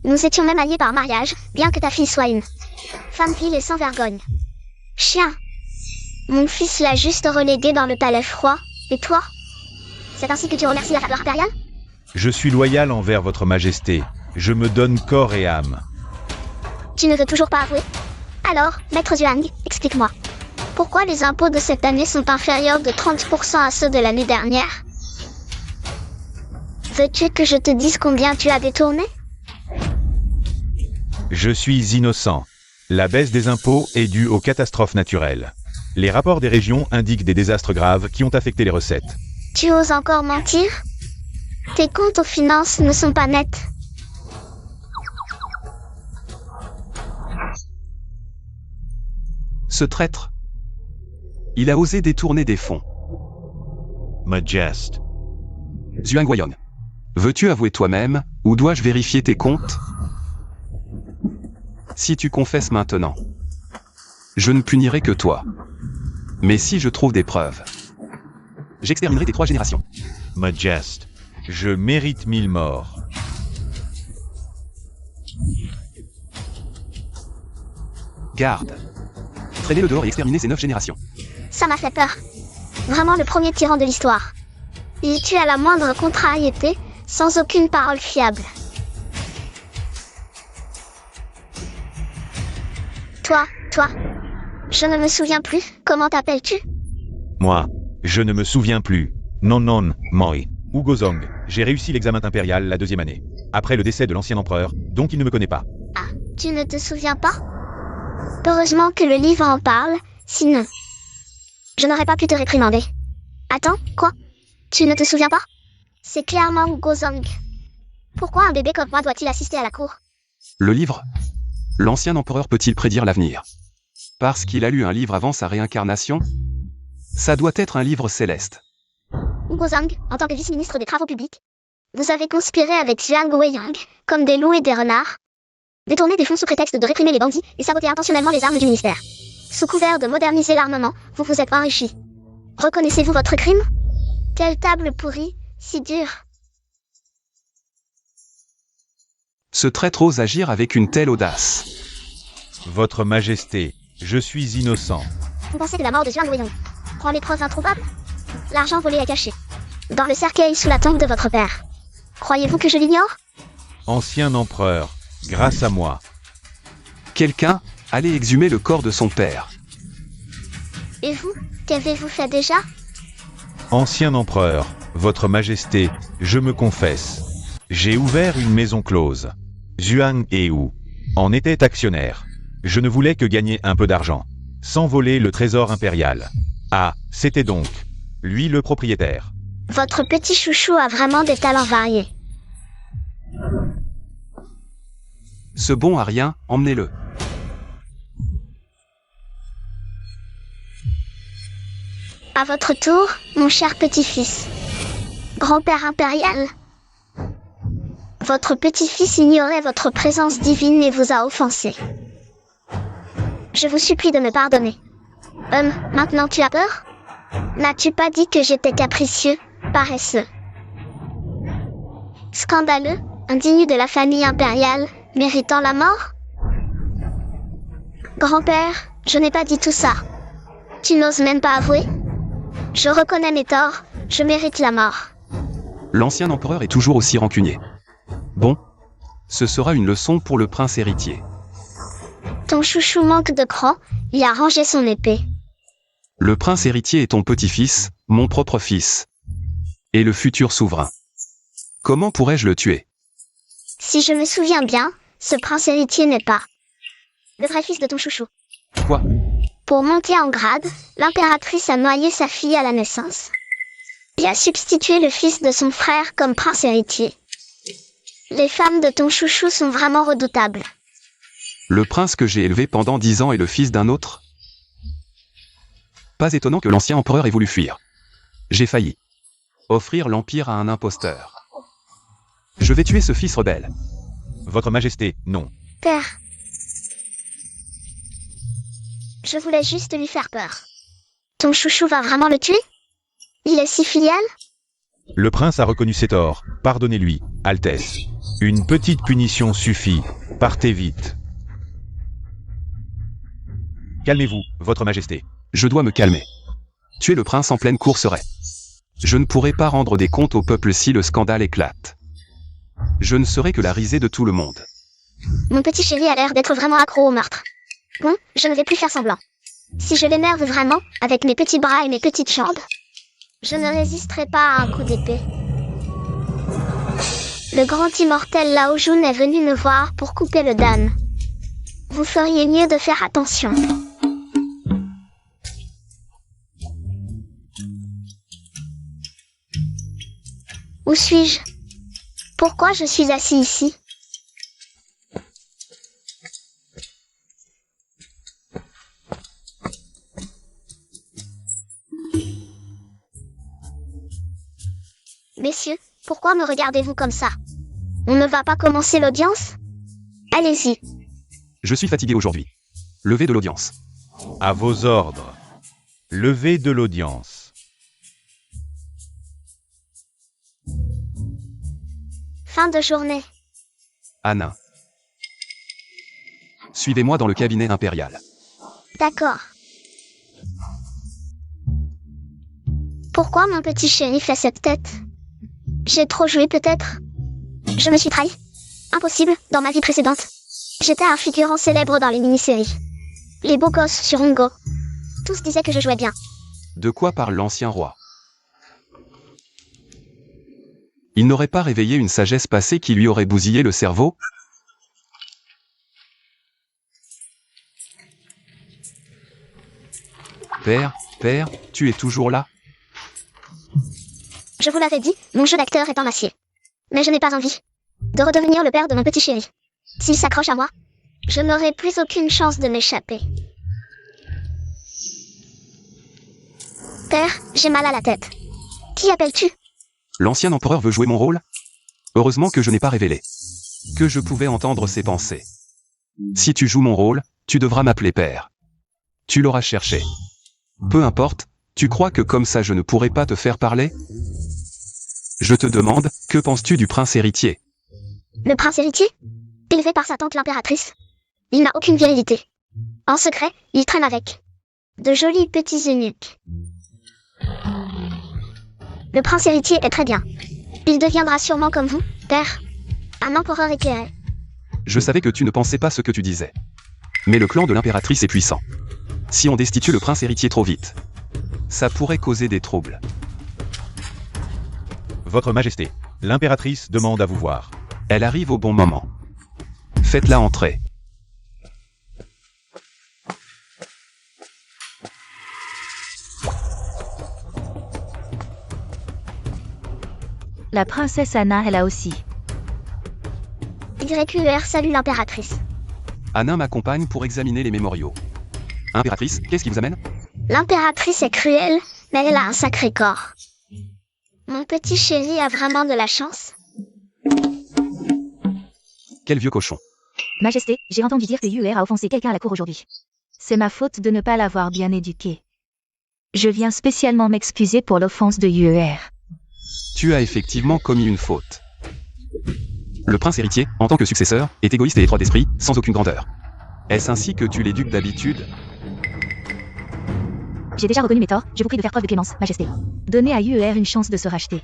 Nous étions même alliés par mariage, bien que ta fille soit une femme vile et sans vergogne. Chien. Mon fils l'a juste relégué dans le palais froid, et toi? C'est ainsi que tu remercies la faveur impériale? Je suis loyal envers votre majesté. Je me donne corps et âme. Tu ne veux toujours pas avouer? Alors, maître Zhuang, explique-moi. Pourquoi les impôts de cette année sont inférieurs de 30% à ceux de l'année dernière? Veux-tu que je te dise combien tu as détourné? Je suis innocent. La baisse des impôts est due aux catastrophes naturelles. Les rapports des régions indiquent des désastres graves qui ont affecté les recettes. Tu oses encore mentir? Tes comptes aux finances ne sont pas nets. Ce traître. Il a osé détourner des fonds. Majest. Zhuang Guoyong. Veux-tu avouer toi-même, ou dois-je vérifier tes comptes? Si tu confesses maintenant, je ne punirai que toi. Mais si je trouve des preuves, j'exterminerai tes 3 générations. Majest. Je mérite 1000 morts. Garde. Traînez-le dehors et exterminez ces 9 générations. Ça m'a fait peur. Vraiment le premier tyran de l'histoire. Il tue à la moindre contrariété, sans aucune parole fiable. Toi, je ne me souviens plus, comment t'appelles-tu? Moi, je ne me souviens plus. Non, moi. Ugozong, j'ai réussi l'examen impérial la 2e année. Après le décès de l'ancien empereur, donc il ne me connaît pas. Ah, tu ne te souviens pas? Heureusement que le livre en parle, sinon, je n'aurais pas pu te réprimander. Attends, quoi? Tu ne te souviens pas? C'est clairement Ugozong. Pourquoi un bébé comme moi doit-il assister à la cour? Le livre? L'ancien empereur peut-il prédire l'avenir? Parce qu'il a lu un livre avant sa réincarnation? Ça doit être un livre céleste. Ugozong, en tant que vice-ministre des Travaux publics, vous avez conspiré avec Zhuang Guoyong, comme des loups et des renards, détourné des fonds sous prétexte de réprimer les bandits et saboter intentionnellement les armes du ministère. Sous couvert de moderniser l'armement, vous vous êtes enrichi. Reconnaissez-vous votre crime? Quelle table pourrie, si dure. Ce traître ose agir avec une telle audace. Votre Majesté, je suis innocent. Vous pensez que la mort de Zhuang Guoyong rend les preuves introuvables? L'argent volé est caché dans le cercueil sous la tombe de votre père. Croyez-vous que je l'ignore? Ancien empereur, grâce à moi. Quelqu'un allait exhumer le corps de son père. Et vous, qu'avez-vous fait déjà? Ancien empereur, votre Majesté, je me confesse. J'ai ouvert une maison close. Zhuang Yu en était actionnaire. Je ne voulais que gagner un peu d'argent, sans voler le trésor impérial. Ah, c'était donc lui le propriétaire. Votre petit chouchou a vraiment des talents variés. Ce bon à rien, emmenez-le. À votre tour, mon cher petit-fils. Grand-père impérial. Votre petit-fils ignorait votre présence divine et vous a offensé. Je vous supplie de me pardonner. Maintenant tu as peur? N'as-tu pas dit que j'étais capricieux, paresseux? Scandaleux, indigne de la famille impériale, méritant la mort? Grand-père, je n'ai pas dit tout ça. Tu n'oses même pas avouer? Je reconnais mes torts, je mérite la mort. L'ancien empereur est toujours aussi rancunier. Bon, ce sera une leçon pour le prince héritier. Ton chouchou manque de cran, il a rangé son épée. Le prince héritier est ton petit-fils, mon propre fils. Et le futur souverain. Comment pourrais-je le tuer? Si je me souviens bien, ce prince héritier n'est pas le vrai fils de ton chouchou. Quoi? Pour monter en grade, l'impératrice a noyé sa fille à la naissance et a substitué le fils de son frère comme prince héritier. Les femmes de ton chouchou sont vraiment redoutables. Le prince que j'ai élevé pendant 10 ans est le fils d'un autre? Pas étonnant que l'ancien empereur ait voulu fuir. J'ai failli offrir l'empire à un imposteur. Je vais tuer ce fils rebelle. Votre Majesté, non. Père. Je voulais juste lui faire peur. Ton chouchou va vraiment le tuer? Il est si filial? Le prince a reconnu ses torts. Pardonnez-lui, Altesse. Une petite punition suffit. Partez vite. Calmez-vous, Votre Majesté. Je dois me calmer. Tuer le prince en pleine cour serait. Je ne pourrai pas rendre des comptes au peuple si le scandale éclate. Je ne serai que la risée de tout le monde. Mon petit chéri a l'air d'être vraiment accro au meurtre. Bon, je ne vais plus faire semblant. Si je l'énerve vraiment, avec mes petits bras et mes petites jambes, je ne résisterai pas à un coup d'épée. Le grand immortel Lao Jun est venu me voir pour couper le Dan. Vous feriez mieux de faire attention. Où suis-je? Pourquoi je suis assis ici? Messieurs, pourquoi me regardez-vous comme ça? On ne va pas commencer l'audience? Allez-y. Je suis fatigué aujourd'hui. Levée de l'audience. À vos ordres. Levée de l'audience. Fin de journée. Anna. Suivez-moi dans le cabinet impérial. D'accord. Pourquoi mon petit chéri fait cette tête? J'ai trop joué peut-être? Je me suis trahi? Impossible, dans ma vie précédente. J'étais un figurant célèbre dans les mini-séries. Les beaux gosses sur Ungo. Tous disaient que je jouais bien. De quoi parle l'ancien roi? Il n'aurait pas réveillé une sagesse passée qui lui aurait bousillé le cerveau? Père, tu es toujours là? Je vous l'avais dit, mon jeu d'acteur est en acier. Mais je n'ai pas envie de redevenir le père de mon petit chéri. S'il s'accroche à moi, je n'aurai plus aucune chance de m'échapper. Père, j'ai mal à la tête. Qui appelles-tu? L'ancien empereur veut jouer mon rôle? Heureusement que je n'ai pas révélé que je pouvais entendre ses pensées. Si tu joues mon rôle, tu devras m'appeler père. Tu l'auras cherché. Peu importe, tu crois que comme ça je ne pourrai pas te faire parler? Je te demande, que penses-tu du prince héritier? Le prince héritier? Élevé par sa tante l'impératrice. Il n'a aucune virilité. En secret, il traîne avec de jolis petits eunuques. Le prince héritier est très bien. Il deviendra sûrement comme vous, père, un empereur éclairé. Je savais que tu ne pensais pas ce que tu disais. Mais le clan de l'impératrice est puissant. Si on destitue le prince héritier trop vite, ça pourrait causer des troubles. Votre Majesté, l'impératrice demande à vous voir. Elle arrive au bon moment. Faites-la entrer. La princesse Anna est là aussi. YQR salue l'impératrice. Anna m'accompagne pour examiner les mémoriaux. Impératrice, qu'est-ce qui vous amène? L'impératrice est cruelle, mais elle a un sacré corps. Mon petit chéri a vraiment de la chance. Quel vieux cochon. Majesté, j'ai entendu dire que UR a offensé quelqu'un à la cour aujourd'hui. C'est ma faute de ne pas l'avoir bien éduqué. Je viens spécialement m'excuser pour l'offense de UR. Tu as effectivement commis une faute. Le prince héritier, en tant que successeur, est égoïste et étroit d'esprit, sans aucune grandeur. Est-ce ainsi que tu l'éduques d'habitude? J'ai déjà reconnu mes torts, je vous prie de faire preuve de clémence, Majesté. Donnez à UR une chance de se racheter.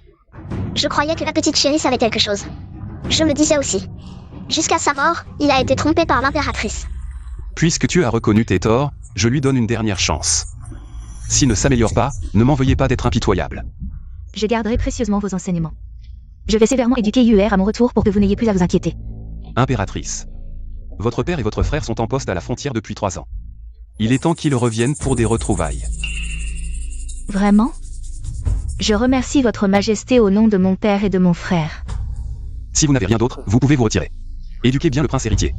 Je croyais que la petite chérie savait quelque chose. Je me disais aussi. Jusqu'à sa mort, il a été trompé par l'impératrice. Puisque tu as reconnu tes torts, je lui donne une dernière chance. S'il ne s'améliore pas, ne m'en veuillez pas d'être impitoyable. Je garderai précieusement vos enseignements. Je vais sévèrement éduquer UR à mon retour pour que vous n'ayez plus à vous inquiéter. Impératrice. Votre père et votre frère sont en poste à la frontière depuis 3 ans. Il est temps qu'ils reviennent pour des retrouvailles. Vraiment? Je remercie votre Majesté au nom de mon père et de mon frère. Si vous n'avez rien d'autre, vous pouvez vous retirer. Éduquez bien le prince héritier.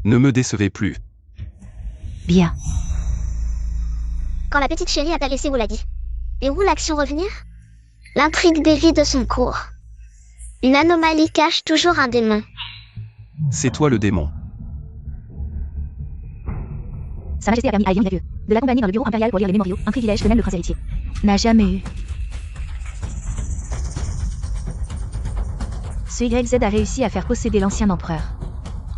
Ne me décevez plus. Bien. Quand la petite chérie a laissé, vous l'a dit. Et où l'action revenir? L'intrigue dévie de son cours. Une anomalie cache toujours un démon. C'est toi le démon. Sa Majesté a permis à Yang Liu de l'accompagner dans le bureau impérial pour lire les mémoriaux, un privilège que même le prince héritier n'a jamais eu. Ce YZ a réussi à faire posséder l'ancien empereur.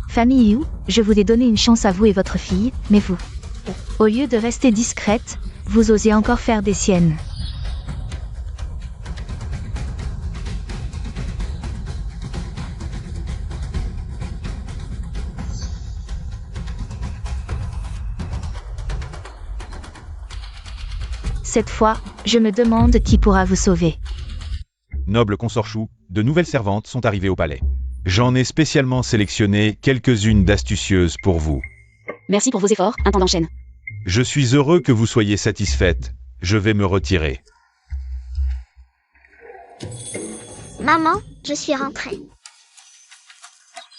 Famille Yu, je vous ai donné une chance à vous et votre fille, mais vous, au lieu de rester discrète, vous osez encore faire des siennes. Cette fois, je me demande qui pourra vous sauver. Noble consort Chou, de nouvelles servantes sont arrivées au palais. J'en ai spécialement sélectionné quelques-unes d'astucieuses pour vous. Merci pour vos efforts, intendant Shen. Je suis heureux que vous soyez satisfaite. Je vais me retirer. Maman, je suis rentrée.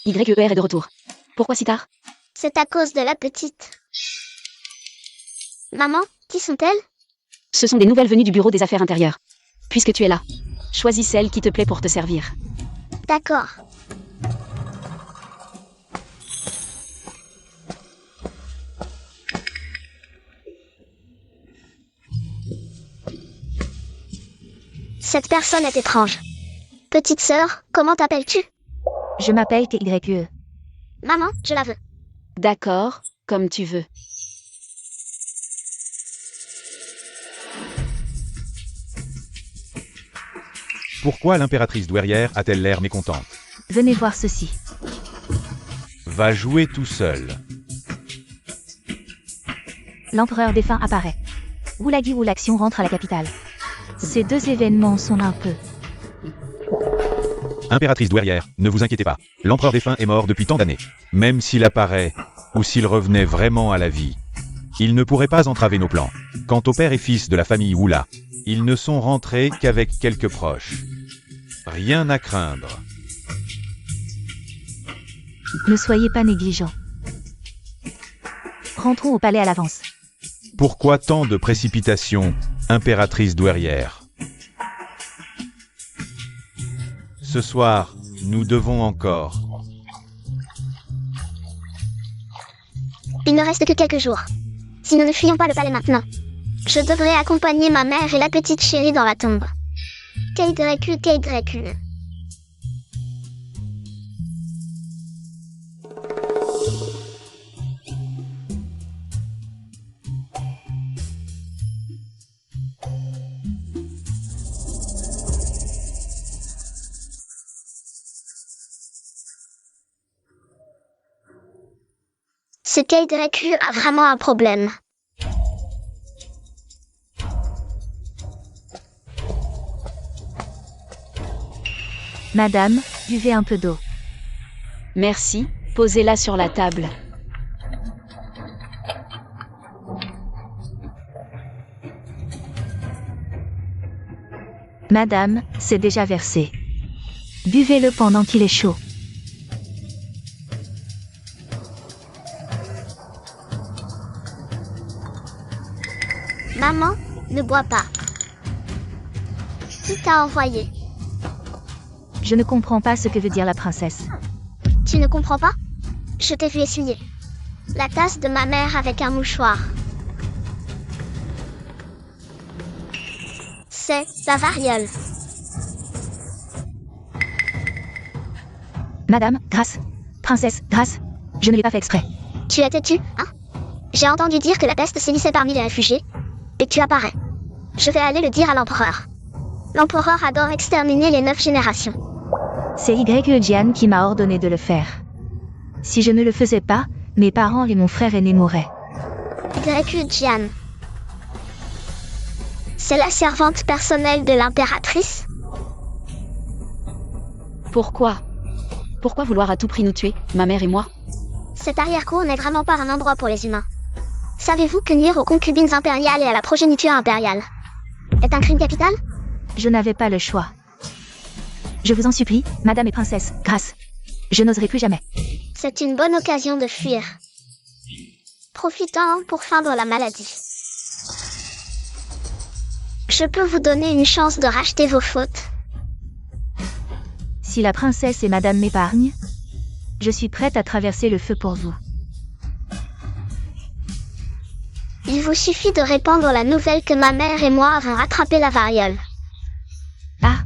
YER est de retour. Pourquoi si tard? C'est à cause de la petite. Maman, qui sont-elles? Ce sont des nouvelles venues du bureau des affaires intérieures. Puisque tu es là. Choisis celle qui te plaît pour te servir. D'accord. Cette personne est étrange. Petite sœur, comment t'appelles-tu? Je m'appelle KYE. Maman, je la veux. D'accord, comme tu veux. Pourquoi l'impératrice douairière a-t-elle l'air mécontente? Venez voir ceci. Va jouer tout seul. L'empereur défunt apparaît. Woulagi ou l'action rentre à la capitale. Ces deux événements sont un peu... Impératrice douairière, ne vous inquiétez pas. L'empereur défunt est mort depuis tant d'années. Même s'il apparaît, ou s'il revenait vraiment à la vie, il ne pourrait pas entraver nos plans. Quant au père et fils de la famille Wula, ils ne sont rentrés qu'avec quelques proches. Rien à craindre. Ne soyez pas négligents. Rentrons au palais à l'avance. Pourquoi tant de précipitation, impératrice douairière? Ce soir, nous devons encore. Il ne reste que quelques jours. Si nous ne fuyons pas le palais maintenant, je devrais accompagner ma mère et la petite chérie dans la tombe. KYE. Ce KYE a vraiment un problème. Madame, buvez un peu d'eau. Merci, posez-la sur la table. Madame, c'est déjà versé. Buvez-le pendant qu'il est chaud. Maman, ne bois pas. Qui t'a envoyé? Je ne comprends pas ce que veut dire la princesse. Tu ne comprends pas? Je t'ai vu essuyer la tasse de ma mère avec un mouchoir. C'est la variole. Madame, grâce. Princesse, grâce. Je ne l'ai pas fait exprès. Tu étais tu, hein? J'ai entendu dire que la peste sévissait parmi les réfugiés. Et que tu apparais. Je vais aller le dire à l'empereur. L'empereur adore exterminer les 9 générations. C'est YE Jian qui m'a ordonné de le faire. Si je ne le faisais pas, mes parents et mon frère aîné mourraient. YE Jian. C'est la servante personnelle de l'impératrice? Pourquoi? Pourquoi vouloir à tout prix nous tuer, ma mère et moi? Cette arrière-cour n'est vraiment pas un endroit pour les humains. Savez-vous que nuire aux concubines impériales et à la progéniture impériale est un crime capital? Je n'avais pas le choix. Je vous en supplie, madame et princesse, grâce. Je n'oserai plus jamais. C'est une bonne occasion de fuir. Profitons pour feindre la maladie. Je peux vous donner une chance de racheter vos fautes. Si la princesse et madame m'épargnent, je suis prête à traverser le feu pour vous. Il vous suffit de répandre la nouvelle que ma mère et moi avons rattrapé la variole. Ah!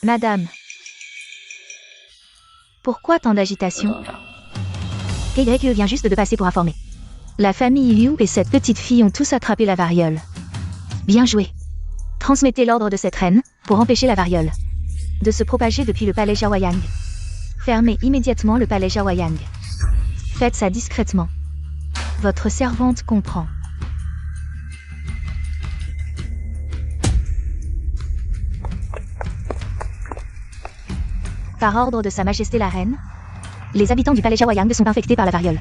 Madame. Pourquoi tant d'agitation? KYE vient juste de passer pour informer. La famille Liu et cette petite fille ont tous attrapé la variole. Bien joué. Transmettez l'ordre de cette reine, pour empêcher la variole de se propager depuis le palais Jiaoyang. Fermez immédiatement le palais Jiaoyang. Faites ça discrètement. Votre servante comprend. Par ordre de Sa Majesté la Reine, les habitants du palais Jiaoyang sont infectés par la variole.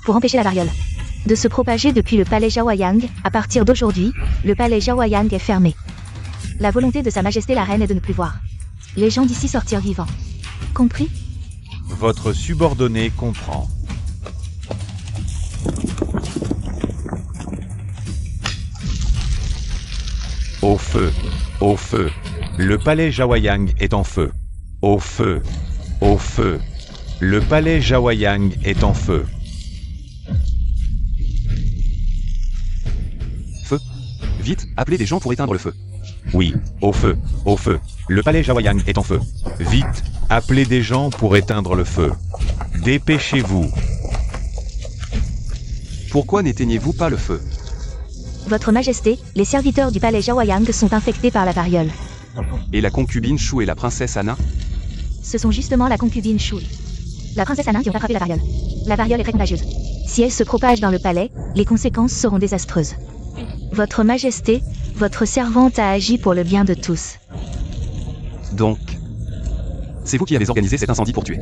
Pour empêcher la variole de se propager depuis le palais Jiaoyang, à partir d'aujourd'hui, le palais Jiaoyang est fermé. La volonté de Sa Majesté la Reine est de ne plus voir les gens d'ici sortir vivants. Compris? Votre subordonné comprend. Au feu. Au feu. Le palais Jawayang est en feu. Au feu. Au feu. Le palais Jawayang est en feu. Feu. Vite, appelez des gens pour éteindre le feu. Oui, au feu. Au feu. Le palais Jawayang est en feu. Vite, appelez des gens pour éteindre le feu. Dépêchez-vous. Pourquoi n'éteignez-vous pas le feu? Votre Majesté, les serviteurs du palais Jawayang sont infectés par la variole. Et la concubine Chou et la princesse Anna? Ce sont justement la concubine Shu, la princesse Anna qui ont attrapé la variole. La variole est très contagieuse. Si elle se propage dans le palais, les conséquences seront désastreuses. Votre Majesté, votre servante a agi pour le bien de tous. Donc, c'est vous qui avez organisé cet incendie pour tuer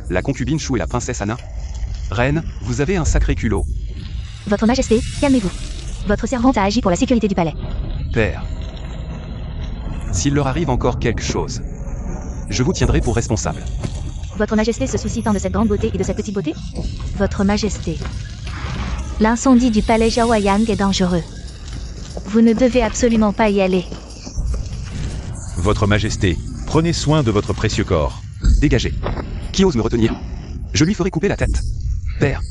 la concubine Chou et la princesse Anna? Reine, vous avez un sacré culot. Votre Majesté, calmez-vous. Votre servante a agi pour la sécurité du palais. Père, s'il leur arrive encore quelque chose, je vous tiendrai pour responsable. Votre Majesté se soucie tant de cette grande beauté et de cette petite beauté? Votre Majesté, l'incendie du palais Jawayang est dangereux. Vous ne devez absolument pas y aller. Votre Majesté, prenez soin de votre précieux corps. Dégagez. Qui ose me retenir? Je lui ferai couper la tête. Père,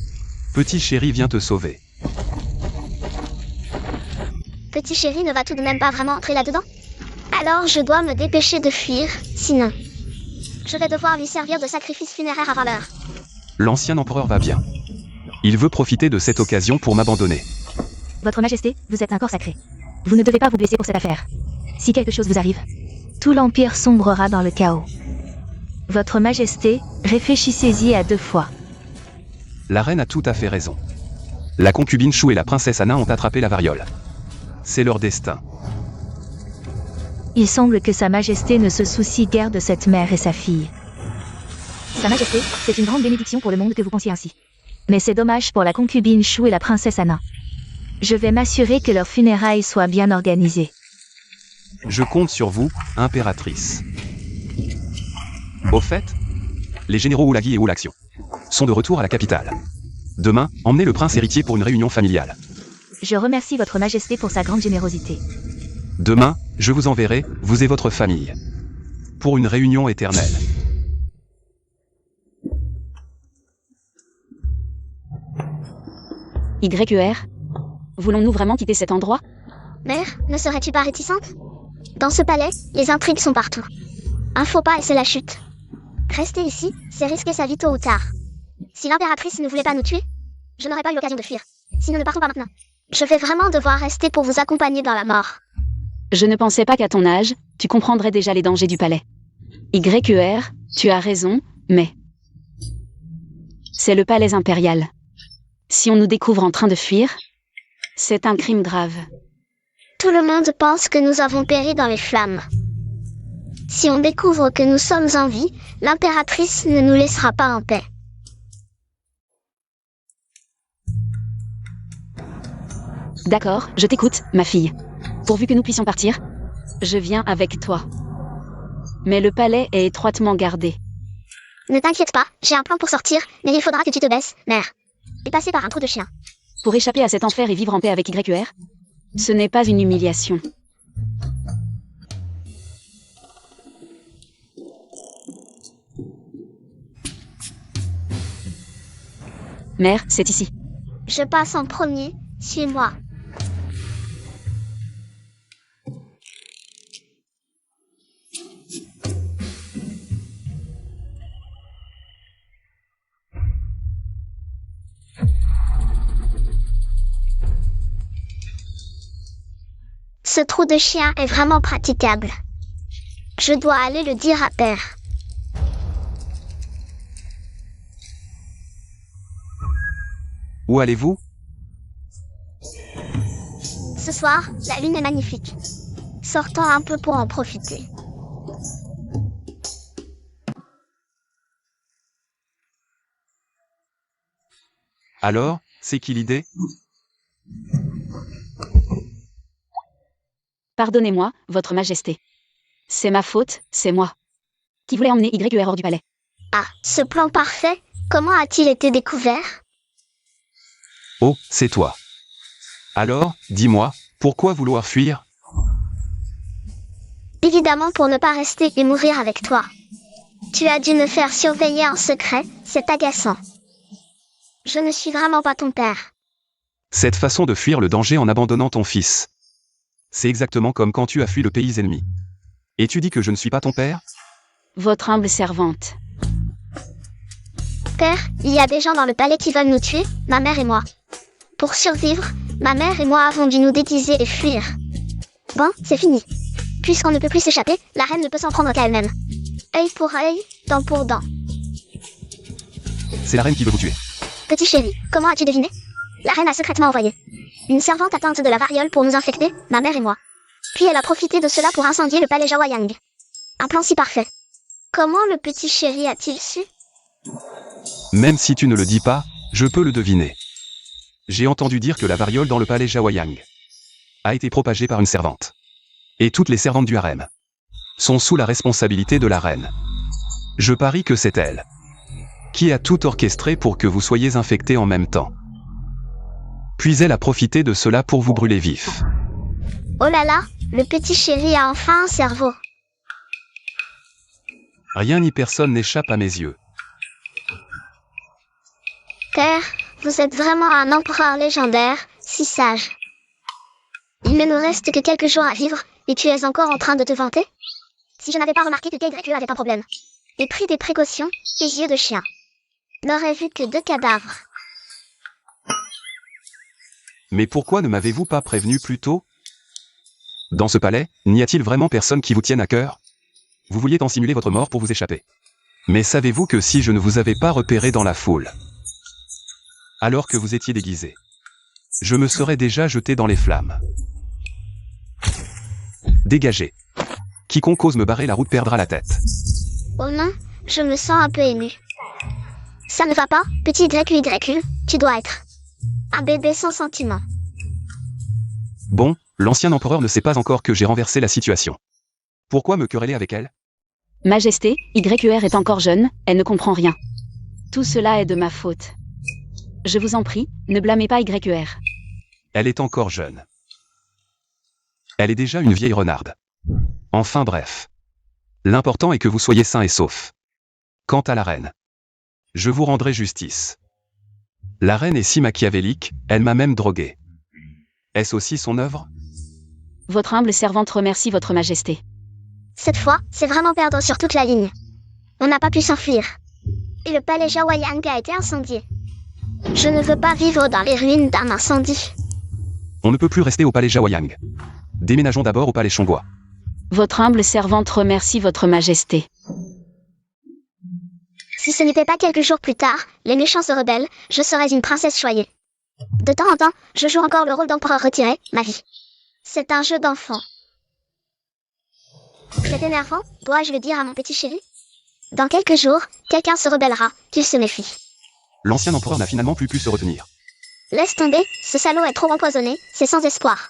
petit chéri vient te sauver. Petit chéri ne va tout de même pas vraiment entrer là-dedans? Alors je dois me dépêcher de fuir, sinon je vais devoir lui servir de sacrifice funéraire avant l'heure. L'ancien empereur va bien. Il veut profiter de cette occasion pour m'abandonner. Votre Majesté, vous êtes un corps sacré. Vous ne devez pas vous blesser pour cette affaire. Si quelque chose vous arrive, tout l'Empire sombrera dans le chaos. Votre Majesté, réfléchissez-y à 2 fois. La reine a tout à fait raison. La concubine Chou et la princesse Anna ont attrapé la variole. C'est leur destin. Il semble que Sa Majesté ne se soucie guère de cette mère et sa fille. Sa Majesté, c'est une grande bénédiction pour le monde que vous pensiez ainsi. Mais c'est dommage pour la concubine Chou et la princesse Anna. Je vais m'assurer que leurs funérailles soient bien organisées. Je compte sur vous, impératrice. Au fait, les généraux Oulagi et Oulaxion sont de retour à la capitale. Demain, emmenez le prince héritier pour une réunion familiale. Je remercie Votre Majesté pour sa grande générosité. Demain, je vous enverrai, vous et votre famille, pour une réunion éternelle. YER, voulons-nous vraiment quitter cet endroit? Mère, ne serais-tu pas réticente? Dans ce palais, les intrigues sont partout. Un faux pas et c'est la chute. Rester ici, c'est risquer sa vie tôt ou tard. Si l'impératrice ne voulait pas nous tuer, je n'aurais pas eu l'occasion de fuir. Si nous ne partons pas maintenant, je vais vraiment devoir rester pour vous accompagner dans la mort. Je ne pensais pas qu'à ton âge, tu comprendrais déjà les dangers du palais. YER, tu as raison, mais... c'est le palais impérial. Si on nous découvre en train de fuir, c'est un crime grave. Tout le monde pense que nous avons péri dans les flammes. Si on découvre que nous sommes en vie, l'impératrice ne nous laissera pas en paix. D'accord, je t'écoute, ma fille. Pourvu que nous puissions partir, je viens avec toi. Mais le palais est étroitement gardé. Ne t'inquiète pas, j'ai un plan pour sortir, mais il faudra que tu te baisses, mère. Et passer par un trou de chien. Pour échapper à cet enfer et vivre en paix avec YER, ce n'est pas une humiliation. Mère, c'est ici. Je passe en premier, suis-moi. Ce trou de chien est vraiment praticable. Je dois aller le dire à Père. Où allez-vous? Ce soir, la lune est magnifique. Sortons un peu pour en profiter. Alors, c'est qui l'idée? Pardonnez-moi, Votre Majesté. C'est ma faute, c'est moi. Qui voulait emmener YER hors du palais. Ah, ce plan parfait, comment a-t-il été découvert? Oh, c'est toi. Alors, dis-moi, pourquoi vouloir fuir? Évidemment pour ne pas rester et mourir avec toi. Tu as dû me faire surveiller en secret, c'est agaçant. Je ne suis vraiment pas ton père. Cette façon de fuir le danger en abandonnant ton fils. C'est exactement comme quand tu as fui le pays ennemi. Et tu dis que je ne suis pas ton père? Votre humble servante. Père, il y a des gens dans le palais qui veulent nous tuer, ma mère et moi. Pour survivre, ma mère et moi avons dû nous déguiser et fuir. Bon, c'est fini. Puisqu'on ne peut plus s'échapper, la reine ne peut s'en prendre qu'à elle-même. Œil pour œil, dent pour dent. C'est la reine qui veut vous tuer. Petit chéri, comment as-tu deviné? La reine a secrètement envoyé une servante atteinte de la variole pour nous infecter, ma mère et moi. Puis elle a profité de cela pour incendier le palais Jawayang. Un plan si parfait. Comment le petit chéri a-t-il su? Même si tu ne le dis pas, je peux le deviner. J'ai entendu dire que la variole dans le palais Jawayang a été propagée par une servante. Et toutes les servantes du harem sont sous la responsabilité de la reine. Je parie que c'est elle qui a tout orchestré pour que vous soyez infectés en même temps. Puis elle a profité de cela pour vous brûler vif. Oh là là, le petit chéri a enfin un cerveau. Rien ni personne n'échappe à mes yeux. Père, vous êtes vraiment un empereur légendaire, si sage. Il ne nous reste que quelques jours à vivre, et tu es encore en train de te vanter? Si je n'avais pas remarqué que KY avait un problème, et pris des précautions, tes yeux de chien n'auraient vu que 2 cadavres. Mais pourquoi ne m'avez-vous pas prévenu plus tôt? Dans ce palais, n'y a-t-il vraiment personne qui vous tienne à cœur? Vous vouliez tant simuler votre mort pour vous échapper. Mais savez-vous que si je ne vous avais pas repéré dans la foule, alors que vous étiez déguisé, je me serais déjà jeté dans les flammes. Dégagez. Quiconque ose me barrer la route perdra la tête. Oh non, je me sens un peu ému. Ça ne va pas, petit YQ, tu dois être un bébé sans sentiment. Bon, l'ancien empereur ne sait pas encore que j'ai renversé la situation. Pourquoi me quereller avec elle? Majesté, YQR est encore jeune, elle ne comprend rien. Tout cela est de ma faute. Je vous en prie, ne blâmez pas YQR. Elle est encore jeune. Elle est déjà une vieille renarde. Enfin bref. L'important est que vous soyez sains et saufs. Quant à la reine, je vous rendrai justice. La reine est si machiavélique, elle m'a même drogué. Est-ce aussi son œuvre? Votre humble servante remercie votre majesté. Cette fois, c'est vraiment perdre sur toute la ligne. On n'a pas pu s'enfuir. Et le palais Jawayang a été incendié. Je ne veux pas vivre dans les ruines d'un incendie. On ne peut plus rester au palais Jawayang. Déménageons d'abord au palais Chongguo. Votre humble servante remercie votre majesté. Si ce n'était pas quelques jours plus tard, les méchants se rebellent, je serais une princesse choyée. De temps en temps, je joue encore le rôle d'empereur retiré, ma vie. C'est un jeu d'enfant. C'est énervant, dois-je le dire à mon petit chéri? Dans quelques jours, quelqu'un se rebellera, qu'il se méfie. L'ancien empereur n'a finalement plus pu se retenir. Laisse tomber, ce salaud est trop empoisonné, c'est sans espoir.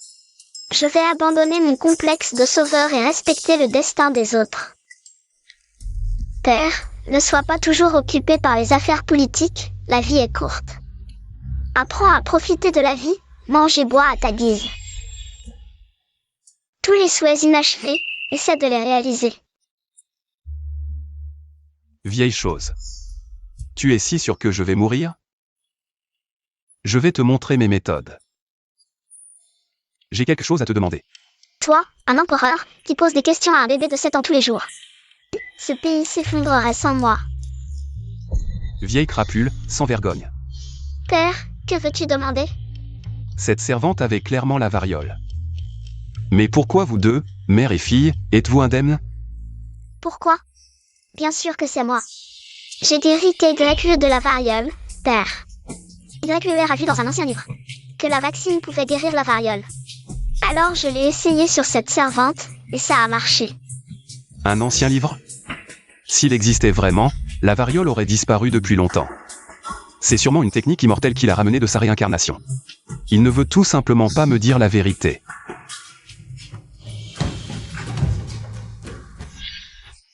Je vais abandonner mon complexe de sauveur et respecter le destin des autres. Père, ne sois pas toujours occupé par les affaires politiques, la vie est courte. Apprends à profiter de la vie, mange et bois à ta guise. Tous les souhaits inachevés, essaie de les réaliser. Vieille chose. Tu es si sûr que je vais mourir? Je vais te montrer mes méthodes. J'ai quelque chose à te demander. Toi, un empereur, qui pose des questions à un bébé de 7 ans tous les jours. Ce pays s'effondrerait sans moi. Vieille crapule, sans vergogne. Père, que veux-tu demander? Cette servante avait clairement la variole. Mais pourquoi vous deux, mère et fille, êtes-vous indemnes? Pourquoi? Bien sûr que c'est moi. J'ai guéri KY de la variole, père. YQR a vu dans un ancien livre que la vaccine pouvait guérir la variole. Alors je l'ai essayé sur cette servante, et ça a marché. Un ancien livre? S'il existait vraiment, la variole aurait disparu depuis longtemps. C'est sûrement une technique immortelle qui l'a ramené de sa réincarnation. Il ne veut tout simplement pas me dire la vérité.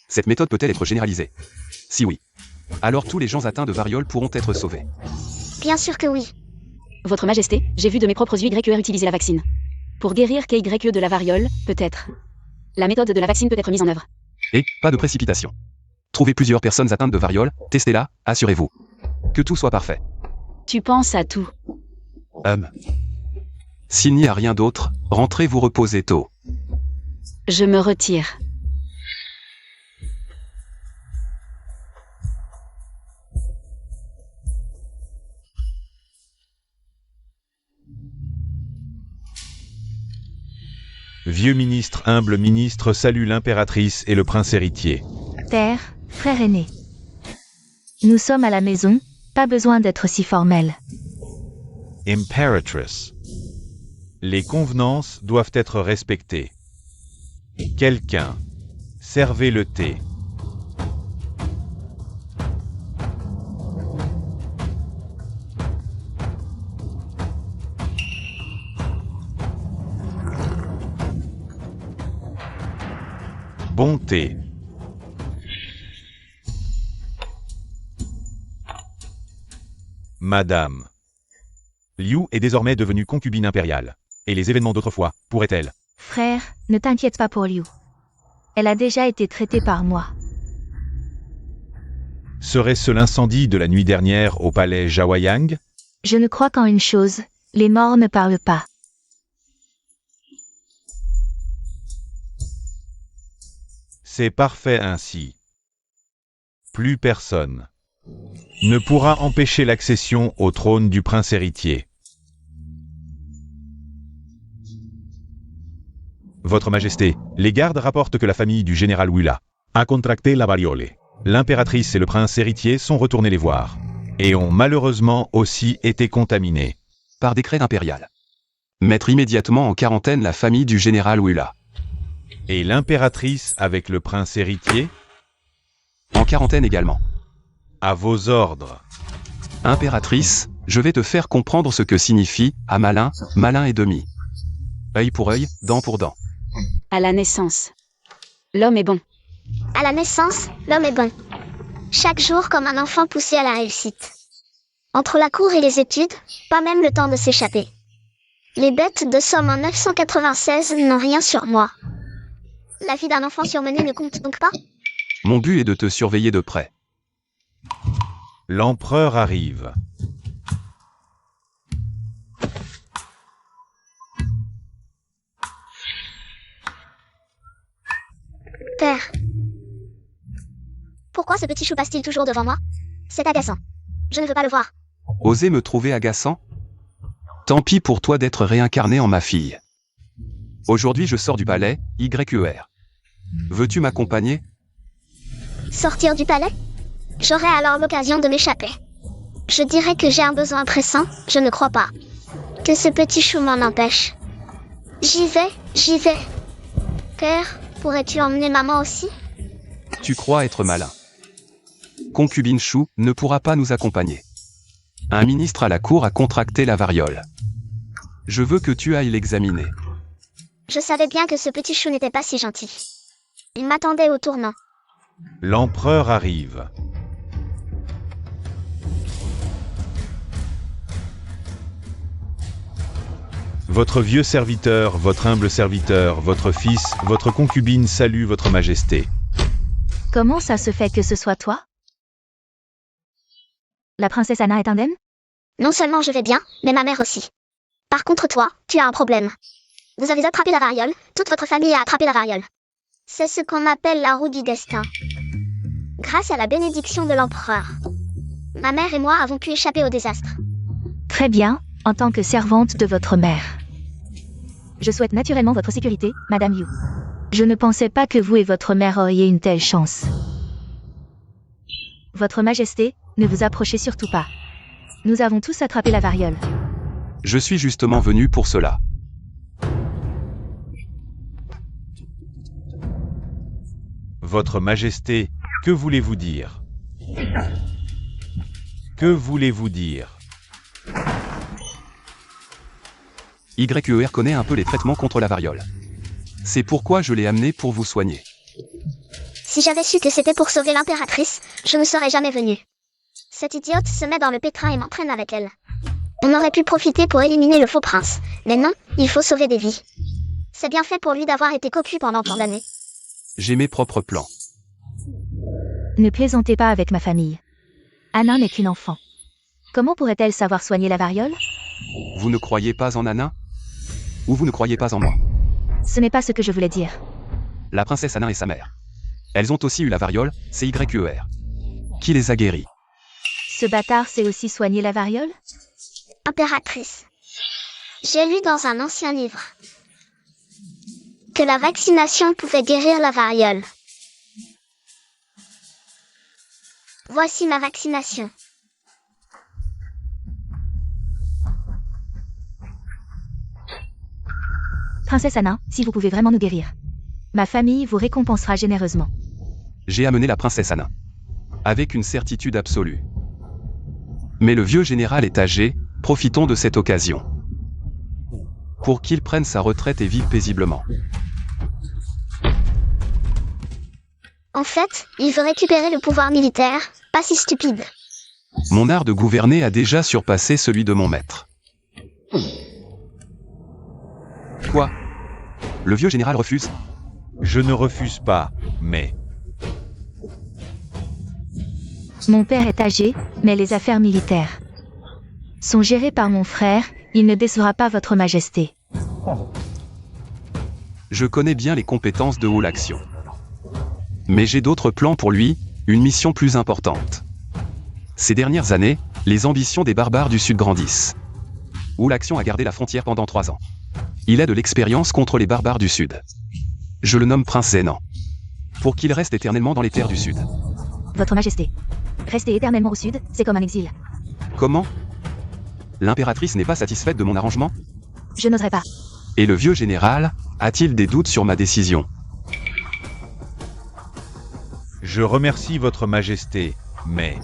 Cette méthode peut-elle être généralisée? Si oui, alors tous les gens atteints de variole pourront être sauvés. Bien sûr que oui. Votre majesté, j'ai vu de mes propres yeux YQR utiliser la vaccine. Pour guérir KY de la variole, peut-être. La méthode de la vaccine peut être mise en œuvre. Et, pas de précipitation. Trouvez plusieurs personnes atteintes de variole, testez-la, assurez-vous. Que tout soit parfait. Tu penses à tout. S'il n'y a rien d'autre, rentrez vous reposer tôt. Je me retire. Vieux ministre, humble ministre, salue l'impératrice et le prince héritier. Père, frère aîné. Nous sommes à la maison, pas besoin d'être si formel. Imperatrice. Les convenances doivent être respectées. Quelqu'un. Servez le thé. Bon thé. Madame. Liu est désormais devenue concubine impériale. Et les événements d'autrefois, pourraient-elles? Frère, ne t'inquiète pas pour Liu. Elle a déjà été traitée par moi. Serait-ce l'incendie de la nuit dernière au palais Jaoyang? Je ne crois qu'en une chose, les morts ne parlent pas. C'est parfait ainsi. Plus personne ne pourra empêcher l'accession au trône du prince héritier. Votre Majesté, les gardes rapportent que la famille du général Wula a contracté la variole. L'impératrice et le prince héritier sont retournés les voir, et ont malheureusement aussi été contaminés. Par décret impérial. Mettre immédiatement en quarantaine la famille du général Wula. Et l'impératrice avec le prince héritier? En quarantaine également. À vos ordres. Impératrice, je vais te faire comprendre ce que signifie « à malin, malin et demi ». Œil pour œil, dent pour dent. À la naissance. L'homme est bon. À la naissance, l'homme est bon. Chaque jour comme un enfant poussé à la réussite. Entre la cour et les études, pas même le temps de s'échapper. Les bêtes de somme en 996 n'ont rien sur moi. La vie d'un enfant surmené ne compte donc pas? Mon but est de te surveiller de près. L'empereur arrive. Père. Pourquoi ce petit chou passe-t-il toujours devant moi? C'est agaçant. Je ne veux pas le voir. Osez me trouver agaçant? Tant pis pour toi d'être réincarné en ma fille. Aujourd'hui je sors du palais, YER. Veux-tu m'accompagner? Sortir du palais? J'aurai alors l'occasion de m'échapper. Je dirais que j'ai un besoin pressant, je ne crois pas. Que ce petit chou m'en empêche. J'y vais. Père, pourrais-tu emmener maman aussi? Tu crois être malin. Concubine Chou ne pourra pas nous accompagner. Un ministre à la cour a contracté la variole. Je veux que tu ailles l'examiner. Je savais bien que ce petit chou n'était pas si gentil. Il m'attendait au tournant. L'empereur arrive. Votre vieux serviteur, votre humble serviteur, votre fils, votre concubine salue votre majesté. Comment ça se fait que ce soit toi? La princesse Anna est indemne? Non seulement je vais bien, mais ma mère aussi. Par contre toi, tu as un problème. Vous avez attrapé la variole, toute votre famille a attrapé la variole. C'est ce qu'on appelle la roue du destin. Grâce à la bénédiction de l'empereur, ma mère et moi avons pu échapper au désastre. Très bien, en tant que servante de votre mère. Je souhaite naturellement votre sécurité, Madame Yu. Je ne pensais pas que vous et votre mère auriez une telle chance. Votre Majesté, ne vous approchez surtout pas. Nous avons tous attrapé la variole. Je suis justement venu pour cela. Votre Majesté, que voulez-vous dire? Que voulez-vous dire? YER connaît un peu les traitements contre la variole. C'est pourquoi je l'ai amené pour vous soigner. Si j'avais su que c'était pour sauver l'impératrice, je ne serais jamais venue. Cette idiote se met dans le pétrin et m'entraîne avec elle. On aurait pu profiter pour éliminer le faux prince, mais non, il faut sauver des vies. C'est bien fait pour lui d'avoir été cocu pendant tant d'années. J'ai mes propres plans. Ne plaisantez pas avec ma famille. Anna n'est qu'une enfant. Comment pourrait-elle savoir soigner la variole? Vous ne croyez pas en Anna? Ou vous ne croyez pas en moi? Ce n'est pas ce que je voulais dire. La princesse Anna et sa mère. Elles ont aussi eu la variole, c'est YQER. Qui les a guéries? Ce bâtard sait aussi soigner la variole? Impératrice. J'ai lu dans un ancien livre que la vaccination pouvait guérir la variole. Voici ma vaccination. Princesse Anna, si vous pouvez vraiment nous guérir. Ma famille vous récompensera généreusement. J'ai amené la princesse Anna. Avec une certitude absolue. Mais le vieux général est âgé, profitons de cette occasion. Pour qu'il prenne sa retraite et vive paisiblement. En fait, il veut récupérer le pouvoir militaire, pas si stupide. Mon art de gouverner a déjà surpassé celui de mon maître. Quoi? Le vieux général refuse? Je ne refuse pas, mais... Mon père est âgé, mais les affaires militaires sont gérées par mon frère, il ne décevra pas votre majesté. Je connais bien les compétences de Haut l'Action. Mais j'ai d'autres plans pour lui, une mission plus importante. Ces dernières années, les ambitions des barbares du Sud grandissent. Haut l'Action a gardé la frontière pendant 3 ans. Il a de l'expérience contre les barbares du Sud. Je le nomme Prince Zénan. Pour qu'il reste éternellement dans les terres du Sud. Votre majesté. Rester éternellement au sud, c'est comme un exil. Comment? L'impératrice n'est pas satisfaite de mon arrangement? Je n'oserais pas. Et le vieux général, a-t-il des doutes sur ma décision? Je remercie votre majesté, mais...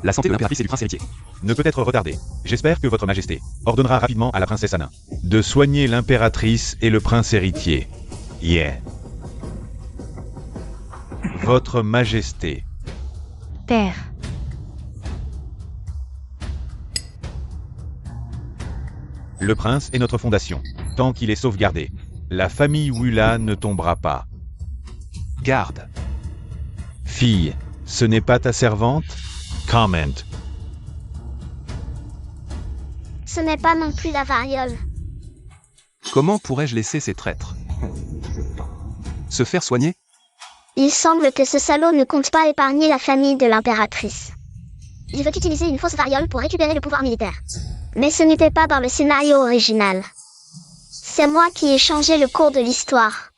La santé de l'impératrice et du prince héritier. ne peut être retardée. J'espère que votre majesté ordonnera rapidement à la princesse Anna de soigner l'impératrice et le prince héritier. Yeah. Votre majesté. Père. Le prince est notre fondation. Tant qu'il est sauvegardé, la famille Wula ne tombera pas. Garde. Fille, ce n'est pas ta servante? Comment. Ce n'est pas non plus la variole. Comment pourrais-je laisser ces traîtres se faire soigner? Il semble que ce salaud ne compte pas épargner la famille de l'impératrice. Il veut utiliser une fausse variole pour récupérer le pouvoir militaire. Mais ce n'était pas dans le scénario original. C'est moi qui ai changé le cours de l'histoire.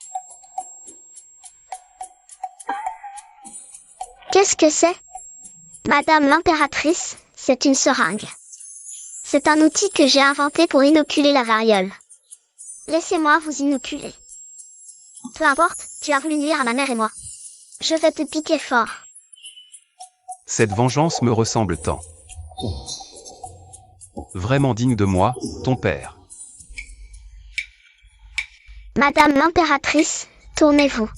Qu'est-ce que c'est? Madame l'impératrice, c'est une seringue. C'est un outil que j'ai inventé pour inoculer la variole. Laissez-moi vous inoculer. Peu importe, tu as voulu nuire à ma mère et moi. Je vais te piquer fort. Cette vengeance me ressemble tant. Vraiment digne de moi, ton père. Madame l'impératrice, tournez-vous.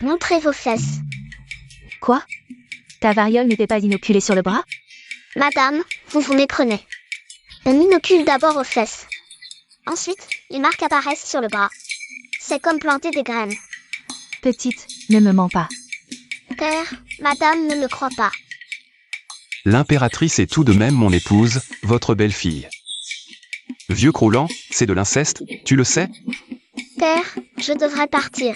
Montrez vos fesses. Quoi? Ta variole n'était pas inoculée sur le bras? Madame, vous vous méprenez. On inocule d'abord aux fesses. Ensuite, les marques apparaissent sur le bras. C'est comme planter des graines. Petite, ne me mens pas. Père, madame ne me croit pas. L'impératrice est tout de même mon épouse, votre belle-fille. Vieux croulant, c'est de l'inceste, tu le sais? Père, je devrais partir.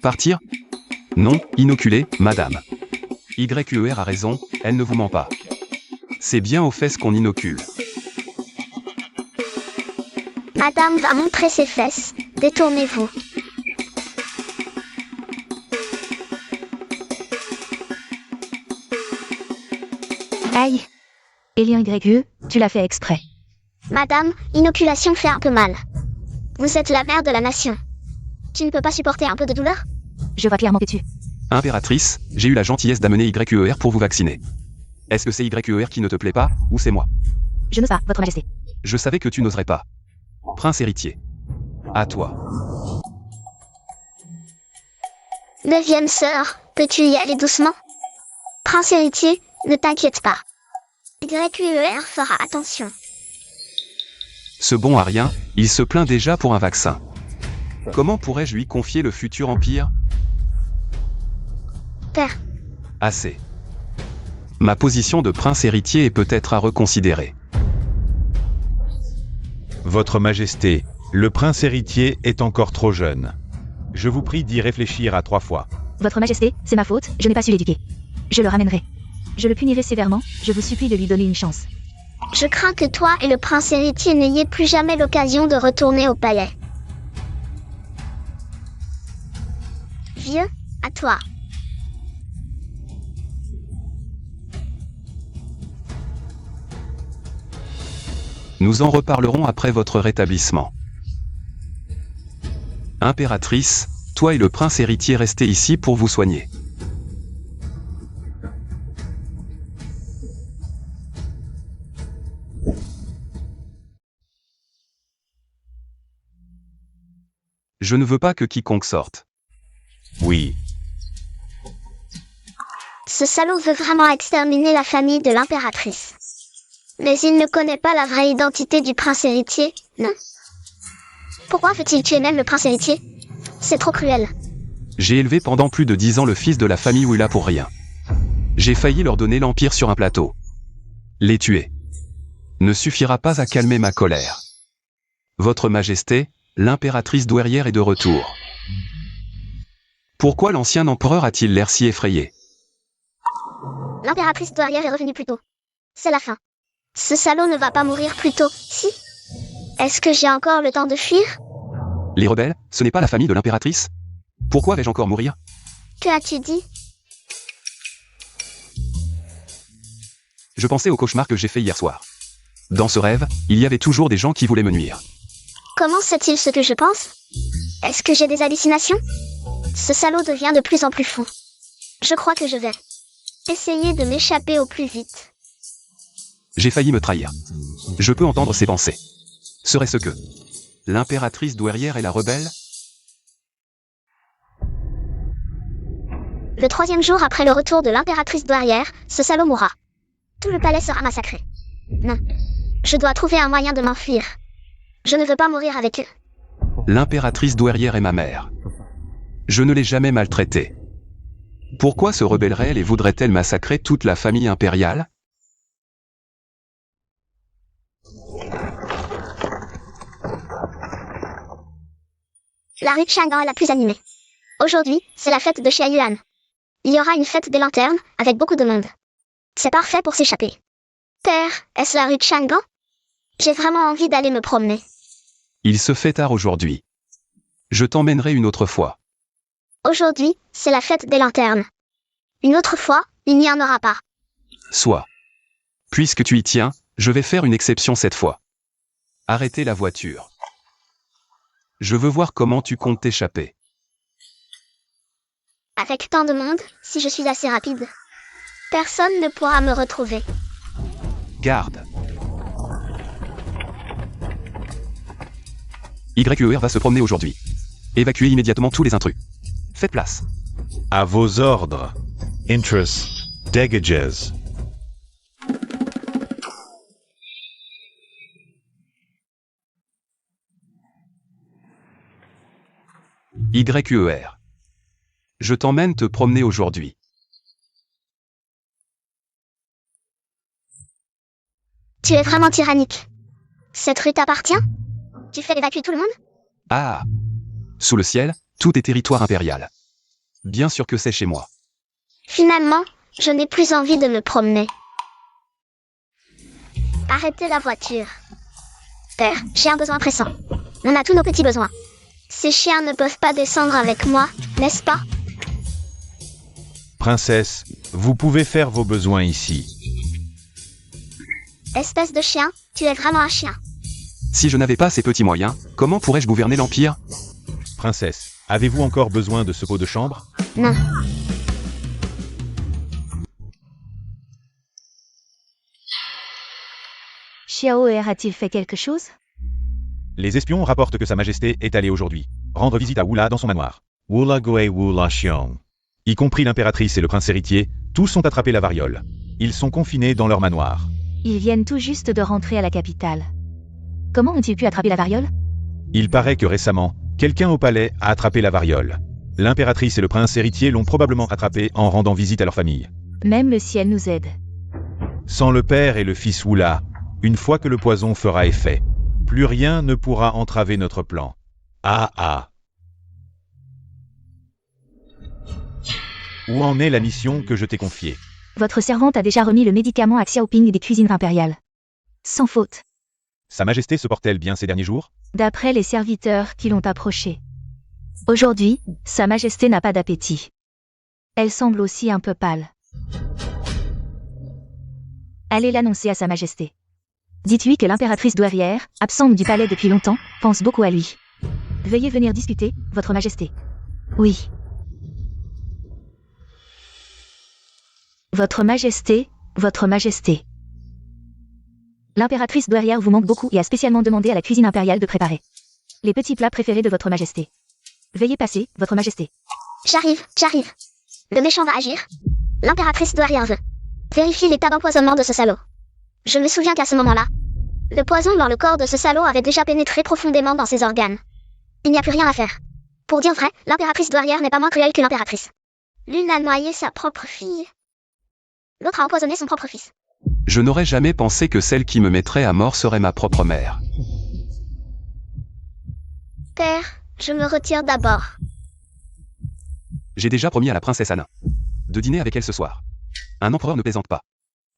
Partir? Non, inoculer, madame. YQER a raison, elle ne vous ment pas. C'est bien aux fesses qu'on inocule. Madame va montrer ses fesses. Détournez-vous. Aïe. Elian YE, tu l'as fait exprès. Madame, inoculation fait un peu mal. Vous êtes la mère de la nation. Tu ne peux pas supporter un peu de douleur? Je vois clairement que tu... Impératrice, j'ai eu la gentillesse d'amener YQER pour vous vacciner. Est-ce que c'est YQER qui ne te plaît pas, ou c'est moi? Je n'ose pas, votre majesté. Je savais que tu n'oserais pas. Prince héritier. À toi. 9e sœur, peux-tu y aller doucement? Prince héritier, ne t'inquiète pas. YQER fera attention. Ce bon à rien, il se plaint déjà pour un vaccin. Comment pourrais-je lui confier le futur empire? Père, Assez. Ma position de prince héritier est peut-être à reconsidérer. Votre Majesté, le prince héritier est encore trop jeune. Je vous prie d'y réfléchir à 3 fois. Votre Majesté, c'est ma faute, je n'ai pas su l'éduquer. Je le ramènerai. Je le punirai sévèrement, je vous supplie de lui donner une chance. je crains que toi et le prince héritier n'ayez plus jamais l'occasion de retourner au palais. Vieux, à toi. Nous en reparlerons après votre rétablissement. Impératrice, toi et le prince héritier restez ici pour vous soigner. Je ne veux pas que quiconque sorte. Oui, Ce salaud veut vraiment exterminer la famille de l'impératrice. Mais il ne connaît pas la vraie identité du prince héritier, non? Pourquoi veut-il tuer même le prince héritier? C'est trop cruel. J'ai élevé pendant plus de 10 ans le fils de la famille Willa pour rien. J'ai failli leur donner l'empire sur un plateau. Les tuer ne suffira pas à calmer ma colère. Votre Majesté, l'impératrice douairière est de retour. Pourquoi l'ancien empereur a-t-il l'air si effrayé? L'impératrice douairière est revenue plus tôt. C'est la fin. Ce salaud ne va pas mourir plus tôt, si? Est-ce que j'ai encore le temps de fuir? Les rebelles, ce n'est pas la famille de l'impératrice? Pourquoi vais-je encore mourir? Que as-tu dit? Je pensais au cauchemar que j'ai fait hier soir. Dans ce rêve, il y avait toujours des gens qui voulaient me nuire. Comment sait-il ce que je pense? Est-ce que j'ai des hallucinations? Ce salaud devient de plus en plus fou. Je crois que je vais essayer de m'échapper au plus vite. J'ai failli me trahir. Je peux entendre ses pensées. Serait-ce que l'impératrice douairière est la rebelle? Le 3e jour après le retour de l'impératrice douairière, ce salaud mourra. Tout le palais sera massacré. Non. Je dois trouver un moyen de m'enfuir. Je ne veux pas mourir avec eux. L'impératrice douairière est ma mère. Je ne l'ai jamais maltraitée. Pourquoi se rebellerait-elle et voudrait-elle massacrer toute la famille impériale? La rue Chang'an est la plus animée. Aujourd'hui, c'est la fête de Xiaoyuan. Il y aura une fête des lanternes, avec beaucoup de monde. C'est parfait pour s'échapper. Père, est-ce la rue Chang'an? J'ai vraiment envie d'aller me promener. Il se fait tard aujourd'hui. Je t'emmènerai une autre fois. Aujourd'hui, c'est la fête des lanternes. Une autre fois, il n'y en aura pas. Soit. Puisque tu y tiens, je vais faire une exception cette fois. Arrêtez la voiture. Je veux voir comment tu comptes t'échapper. Avec tant de monde, si je suis assez rapide, personne ne pourra me retrouver. Garde. YER va se promener aujourd'hui. Évacuez immédiatement tous les intrus. Faites place. à vos ordres. Interest, Degages. YER. Je t'emmène te promener aujourd'hui. Tu es vraiment tyrannique. Cette rue t'appartient? Tu fais évacuer tout le monde? Ah. Sous le ciel, tout est territoire impérial. Bien sûr que c'est chez moi. Finalement, je n'ai plus envie de me promener. Arrêtez la voiture. Père, j'ai un besoin pressant. On a tous nos petits besoins. Ces chiens ne peuvent pas descendre avec moi, n'est-ce pas? Princesse, vous pouvez faire vos besoins ici. Espèce de chien, tu es vraiment un chien. Si je n'avais pas ces petits moyens, comment pourrais-je gouverner l'Empire? Princesse, avez-vous encore besoin de ce pot de chambre? Non. Xiaoer a-t-il fait quelque chose? Les espions rapportent que Sa Majesté est allée aujourd'hui rendre visite à Wula dans son manoir. Wula Goe Wula Xiong. Y compris l'impératrice et le prince héritier, tous ont attrapé la variole. Ils sont confinés dans leur manoir. Ils viennent tout juste de rentrer à la capitale. Comment ont-ils pu attraper la variole? Il paraît que récemment, quelqu'un au palais a attrapé la variole. L'impératrice et le prince héritier l'ont probablement attrapé en rendant visite à leur famille. Même le ciel nous aide. Sans le père et le fils Oula, une fois que le poison fera effet, plus rien ne pourra entraver notre plan. Ah ah. Où en est la mission que je t'ai confiée? Votre servante a déjà remis le médicament à Xiaoping des cuisines impériales. Sans faute. Sa Majesté se porte-t-elle bien ces derniers jours? D'après les serviteurs qui l'ont approchée. Aujourd'hui, Sa Majesté n'a pas d'appétit. Elle semble aussi un peu pâle. Allez l'annoncer à Sa Majesté. Dites-lui que l'impératrice douairière, absente du palais depuis longtemps, pense beaucoup à lui. Veuillez venir discuter, Votre Majesté. Oui. Votre Majesté, Votre Majesté. L'impératrice douairière vous manque beaucoup et a spécialement demandé à la cuisine impériale de préparer les petits plats préférés de Votre Majesté. Veuillez passer, Votre Majesté. J'arrive. Le méchant va agir. L'impératrice douairière veut vérifier l'état d'empoisonnement de ce salaud. Je me souviens qu'à ce moment-là, le poison dans le corps de ce salaud avait déjà pénétré profondément dans ses organes. Il n'y a plus rien à faire. Pour dire vrai, l'impératrice douairière n'est pas moins cruelle qu'une impératrice. L'une a noyé sa propre fille. L'autre a empoisonné son propre fils. Je n'aurais jamais pensé que celle qui me mettrait à mort serait ma propre mère. Père, je me retire d'abord. J'ai déjà promis à la princesse Anna de dîner avec elle ce soir. Un empereur ne plaisante pas.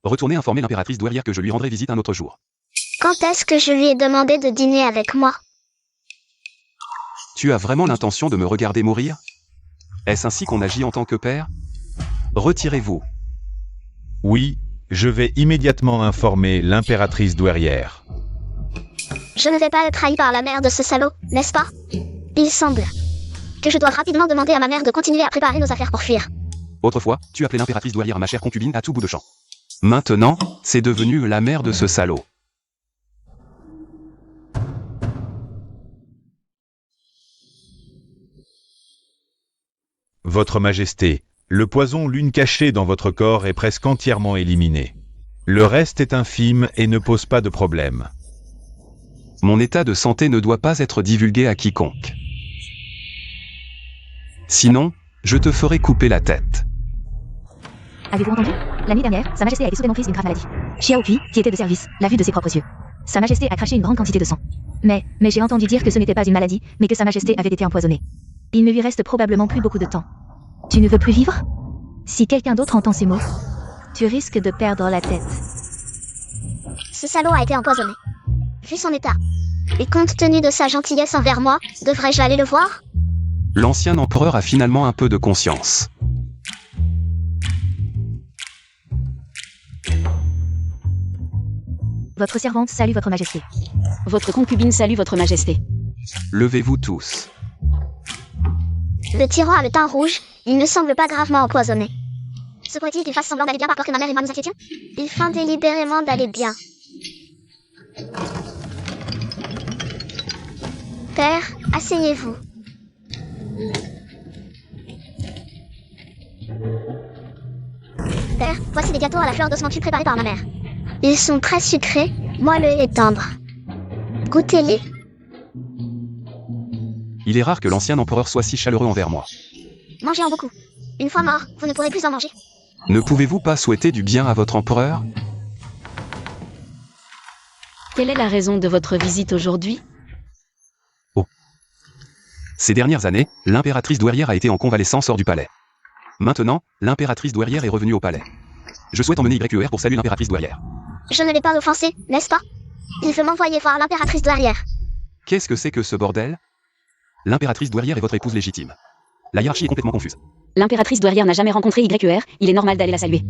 Retournez informer l'impératrice douairière que je lui rendrai visite un autre jour. Quand est-ce que je lui ai demandé de dîner avec moi? Tu as vraiment l'intention de me regarder mourir? Est-ce ainsi qu'on agit en tant que père? Retirez-vous. Oui, je vais immédiatement informer l'impératrice douairière. Je ne vais pas être trahi par la mère de ce salaud, n'est-ce pas? Il semble que je dois rapidement demander à ma mère de continuer à préparer nos affaires pour fuir. Autrefois, tu appelais l'impératrice douairière ma chère concubine à tout bout de champ. Maintenant, c'est devenu la mère de ce salaud. Votre Majesté, le poison lune caché dans votre corps est presque entièrement éliminé. Le reste est infime et ne pose pas de problème. Mon état de santé ne doit pas être divulgué à quiconque. Sinon, je te ferai couper la tête. Avez-vous entendu? L'année dernière, Sa Majesté a été soudainement prise d'une grave maladie. Xiao Pi, qui était de service, l'a vu de ses propres yeux. Sa Majesté a craché une grande quantité de sang. Mais j'ai entendu dire que ce n'était pas une maladie, mais que Sa Majesté avait été empoisonnée. Il ne lui reste probablement plus beaucoup de temps. Tu ne veux plus vivre? Si quelqu'un d'autre entend ces mots, tu risques de perdre la tête. Ce salaud a été empoisonné. Vu son état, et compte tenu de sa gentillesse envers moi, devrais-je aller le voir? L'ancien empereur a finalement un peu de conscience. Votre servante salue Votre Majesté. Votre concubine salue Votre Majesté. Levez-vous tous. Le tyran a le teint rouge, il ne semble pas gravement empoisonné. Se pourrait-il qu'il fasse semblant d'aller bien par peur que ma mère et moi nous inquiétions? Il feint délibérément d'aller bien. Père, asseyez-vous. Père, voici des gâteaux à la fleur d'osmanthus préparés par ma mère. Ils sont très sucrés, moelleux et tendres. Goûtez-les. Il est rare que l'ancien empereur soit si chaleureux envers moi. Mangez-en beaucoup. Une fois mort, vous ne pourrez plus en manger. Ne pouvez-vous pas souhaiter du bien à votre empereur? Quelle est la raison de votre visite aujourd'hui? Ces dernières années, l'impératrice douairière a été en convalescence hors du palais. Maintenant, l'impératrice douairière est revenue au palais. Je souhaite emmener YQR pour saluer l'impératrice douairière. Je ne l'ai pas offensé, n'est-ce pas? Il veut m'envoyer voir l'impératrice douairière. Qu'est-ce que c'est que ce bordel? L'impératrice douairière est votre épouse légitime. La hiérarchie est complètement confuse. L'impératrice douairière n'a jamais rencontré YQR, il est normal d'aller la saluer.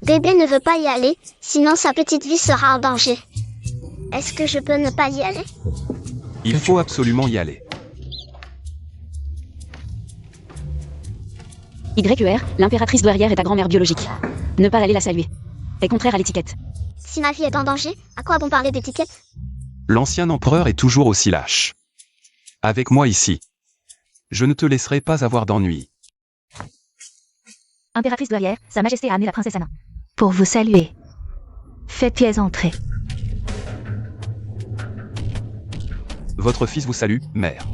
Bébé ne veut pas y aller, sinon sa petite vie sera en danger. Est-ce que je peux ne pas y aller? Il faut absolument y aller. YQR, l'impératrice douairière est ta grand-mère biologique. Ne pas aller la saluer est contraire à l'étiquette. Si ma vie est en danger, à quoi bon parler d'étiquette? L'ancien empereur est toujours aussi lâche. Avec moi ici, je ne te laisserai pas avoir d'ennui. Impératrice douairière, Sa Majesté a amené la princesse Anna. Pour vous saluer. Faites pièce entrer. Votre fils vous salue, mère.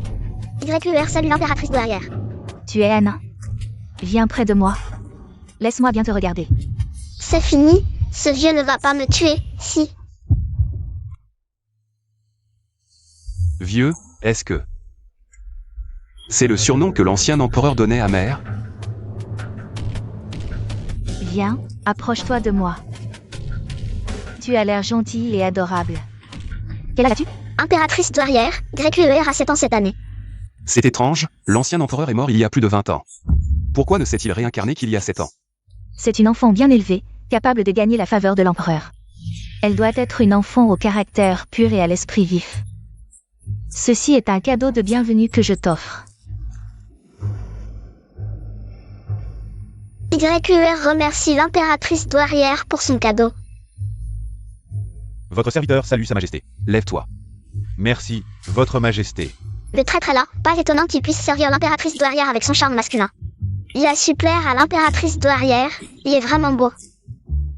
YUR salue l'impératrice douairière. Tu es Anna. Viens près de moi. Laisse-moi bien te regarder. C'est fini, ce vieux ne va pas me tuer, si. Vieux, est-ce que... C'est le surnom que l'ancien empereur donnait à mère? Viens, approche-toi de moi. Tu as l'air gentil et adorable. Quel âge as-tu? Impératrice douairière, YUR a 7 ans cette année. C'est étrange, l'ancien empereur est mort il y a plus de 20 ans. Pourquoi ne s'est-il réincarné qu'il y a 7 ans? C'est une enfant bien élevée, capable de gagner la faveur de l'empereur. Elle doit être une enfant au caractère pur et à l'esprit vif. Ceci est un cadeau de bienvenue que je t'offre. YUR remercie l'impératrice douairière pour son cadeau. Votre serviteur salue Sa Majesté. Lève-toi. Merci, Votre Majesté. Le traître est là, pas étonnant qu'il puisse servir l'impératrice douairière avec son charme masculin. Il a su plaire à l'impératrice douairière, il est vraiment beau.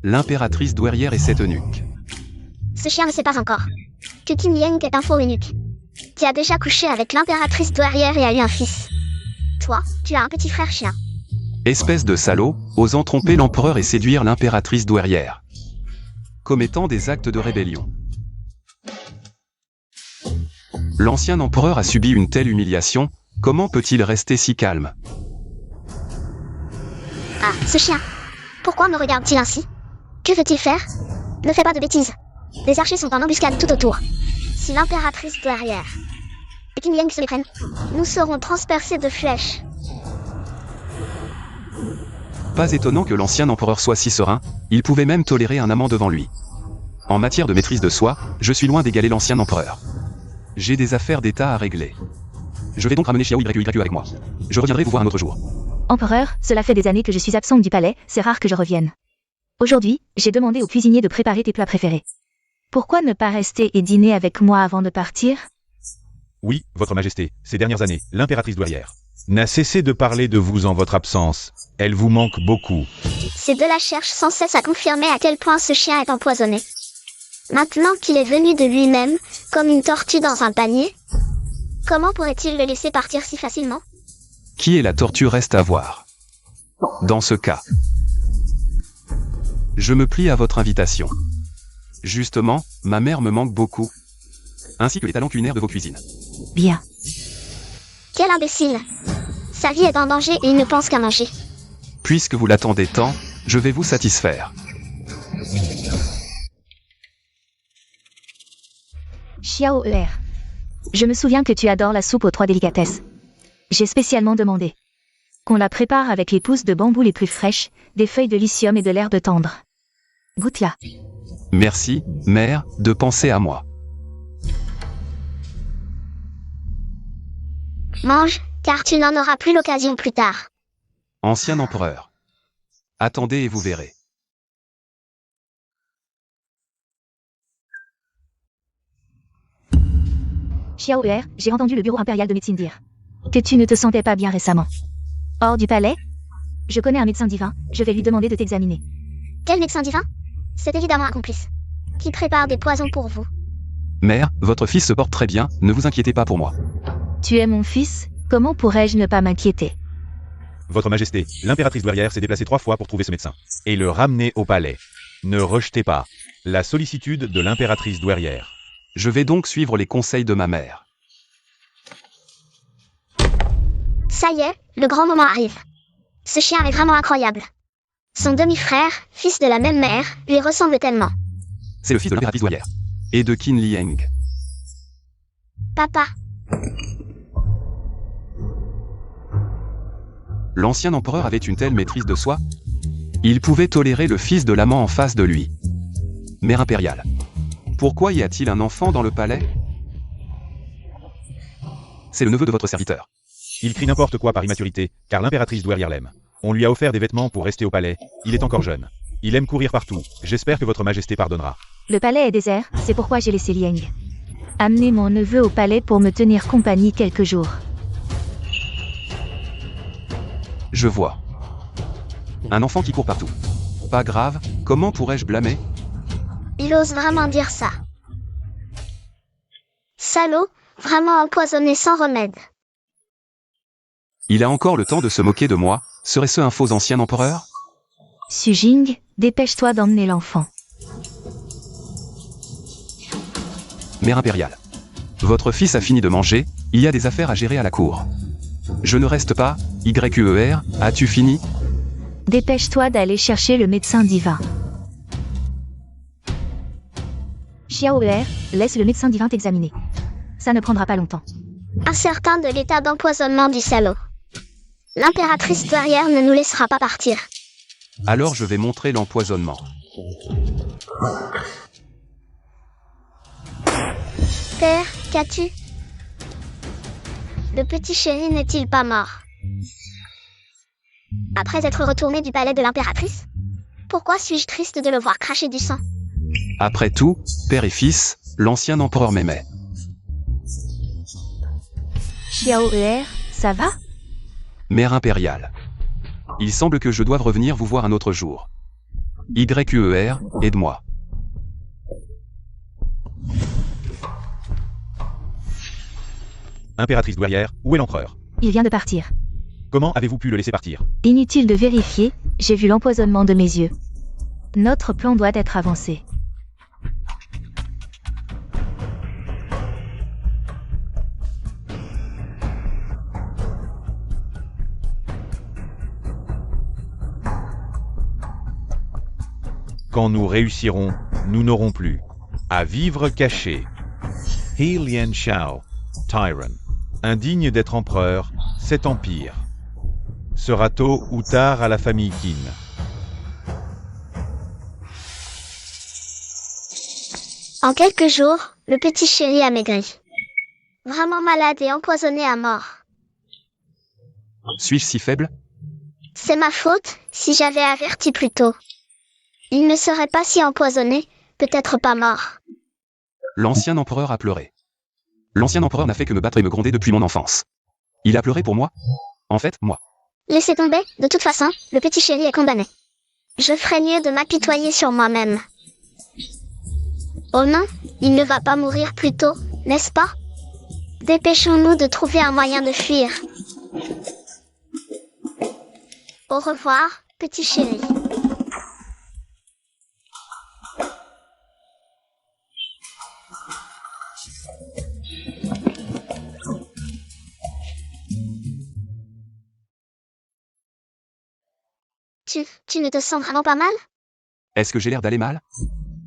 L'impératrice douairière et cette eunuque. Ce chien ne sait pas encore que Qin Liang est un faux eunuque, qui a déjà couché avec l'impératrice douairière et a eu un fils. Toi, tu as un petit frère chien. Espèce de salaud, osant tromper l'empereur et séduire l'impératrice douairière. Commettant des actes de rébellion. L'ancien empereur a subi une telle humiliation, comment peut-il rester si calme? Ah, ce chien. Pourquoi me regarde-t-il ainsi? Que veut-il faire? Ne fais pas de bêtises. Les archers sont en embuscade tout autour. Si l'impératrice douairière et Qin Liang se les prennent, nous serons transpercés de flèches. Pas étonnant que l'ancien empereur soit si serein, il pouvait même tolérer un amant devant lui. En matière de maîtrise de soi, je suis loin d'égaler l'ancien empereur. J'ai des affaires d'État à régler. Je vais donc ramener Xiao YU avec moi. Je reviendrai vous voir un autre jour. Empereur, cela fait des années que je suis absente du palais, c'est rare que je revienne. Aujourd'hui, j'ai demandé au cuisinier de préparer tes plats préférés. Pourquoi ne pas rester et dîner avec moi avant de partir? Oui, Votre Majesté, ces dernières années, l'impératrice douairière n'a cessé de parler de vous en votre absence. Elle vous manque beaucoup. Ces deux-là cherchent sans cesse à confirmer à quel point ce chien est empoisonné. Maintenant qu'il est venu de lui-même, comme une tortue dans un panier, comment pourrait-il le laisser partir si facilement? Qui est la tortue reste à voir. Dans ce cas, je me plie à votre invitation. Justement, ma mère me manque beaucoup. Ainsi que les talents culinaires de vos cuisines. Bien. Quel imbécile! Sa vie est en danger et il ne pense qu'à manger. Puisque vous l'attendez tant, je vais vous satisfaire. Xiao Er. Je me souviens que tu adores la soupe aux 3 délicatesses. J'ai spécialement demandé qu'on la prépare avec les pousses de bambou les plus fraîches, des feuilles de lithium et de l'herbe tendre. Goûte-la. Merci, mère, de penser à moi. Mange, car tu n'en auras plus l'occasion plus tard. Ancien empereur. Attendez et vous verrez. Xiao Er, j'ai entendu le bureau impérial de médecine dire que tu ne te sentais pas bien récemment. Hors du palais? Je connais un médecin divin, je vais lui demander de t'examiner. Quel médecin divin? C'est évidemment un complice, qui prépare des poisons pour vous. Mère, votre fils se porte très bien, ne vous inquiétez pas pour moi. Tu es mon fils, comment pourrais-je ne pas m'inquiéter? Votre Majesté, l'impératrice douairière s'est déplacée 3 fois pour trouver ce médecin et le ramener au palais. Ne rejetez pas la sollicitude de l'impératrice douairière. Je vais donc suivre les conseils de ma mère. Ça y est, le grand moment arrive. Ce chien est vraiment incroyable. Son demi-frère, fils de la même mère, lui ressemble tellement. C'est le fils de l'impératrice douairière. Et de Qin Liang. Papa, L'ancien empereur avait une telle maîtrise de soi. Il pouvait tolérer le fils de l'amant en face de lui. Mère impériale. Pourquoi y a-t-il un enfant dans le palais? C'est le neveu de votre serviteur. Il crie n'importe quoi par immaturité, car l'impératrice douairière l'aime. On lui a offert des vêtements pour rester au palais. Il est encore jeune. Il aime courir partout. J'espère que votre Majesté pardonnera. Le palais est désert, c'est pourquoi j'ai laissé Liang amener mon neveu au palais pour me tenir compagnie quelques jours. Je vois. Un enfant qui court partout. Pas grave, comment pourrais-je blâmer? il ose vraiment dire ça. Salaud, Vraiment empoisonné sans remède. Il a encore le temps de se moquer de moi, serait-ce un faux ancien empereur? Sujing, dépêche-toi d'emmener l'enfant. Mère impériale. Votre fils a fini de manger, il y a des affaires à gérer à la cour. Je ne reste pas, YQER, as-tu fini? Dépêche-toi d'aller chercher le médecin divin. Xiaoer, laisse le médecin divin t'examiner. Ça ne prendra pas longtemps. Incertain de l'état d'empoisonnement du salaud. L'impératrice douairière ne nous laissera pas partir. Alors je vais montrer l'empoisonnement. Père, qu'as-tu? Le petit chéri n'est-il pas mort? Après être retourné du palais de l'impératrice? Pourquoi suis-je triste de le voir cracher du sang? Après tout, père et fils, l'ancien empereur m'aimait. Xiaoer, ça va? Mère impériale. Il semble que je doive revenir vous voir un autre jour. YQER, aide-moi. Impératrice douairière, où est l'empereur? Il vient de partir. Comment avez-vous pu le laisser partir? Inutile de vérifier, j'ai vu l'empoisonnement de mes yeux. Notre plan doit être avancé. Quand nous réussirons, nous n'aurons plus à vivre caché. He Lian Xiao, Tyron. Indigne d'être empereur, cet empire sera tôt ou tard à la famille Qin. En quelques jours, le petit chéri a maigri. Vraiment malade et empoisonné à mort. Suis-je si faible? C'est ma faute, si j'avais averti plus tôt. Il ne serait pas si empoisonné, peut-être pas mort. L'ancien empereur a pleuré. L'ancien empereur n'a fait que me battre et me gronder depuis mon enfance. Il a pleuré pour moi? En fait, moi. Laissez tomber, de toute façon, le petit chéri est condamné. Je ferais mieux de m'apitoyer sur moi-même. Oh non, il ne va pas mourir plus tôt, n'est-ce pas? Dépêchons-nous de trouver un moyen de fuir. Au revoir, petit chéri. Tu ne te sens vraiment pas mal? Est-ce que j'ai l'air d'aller mal?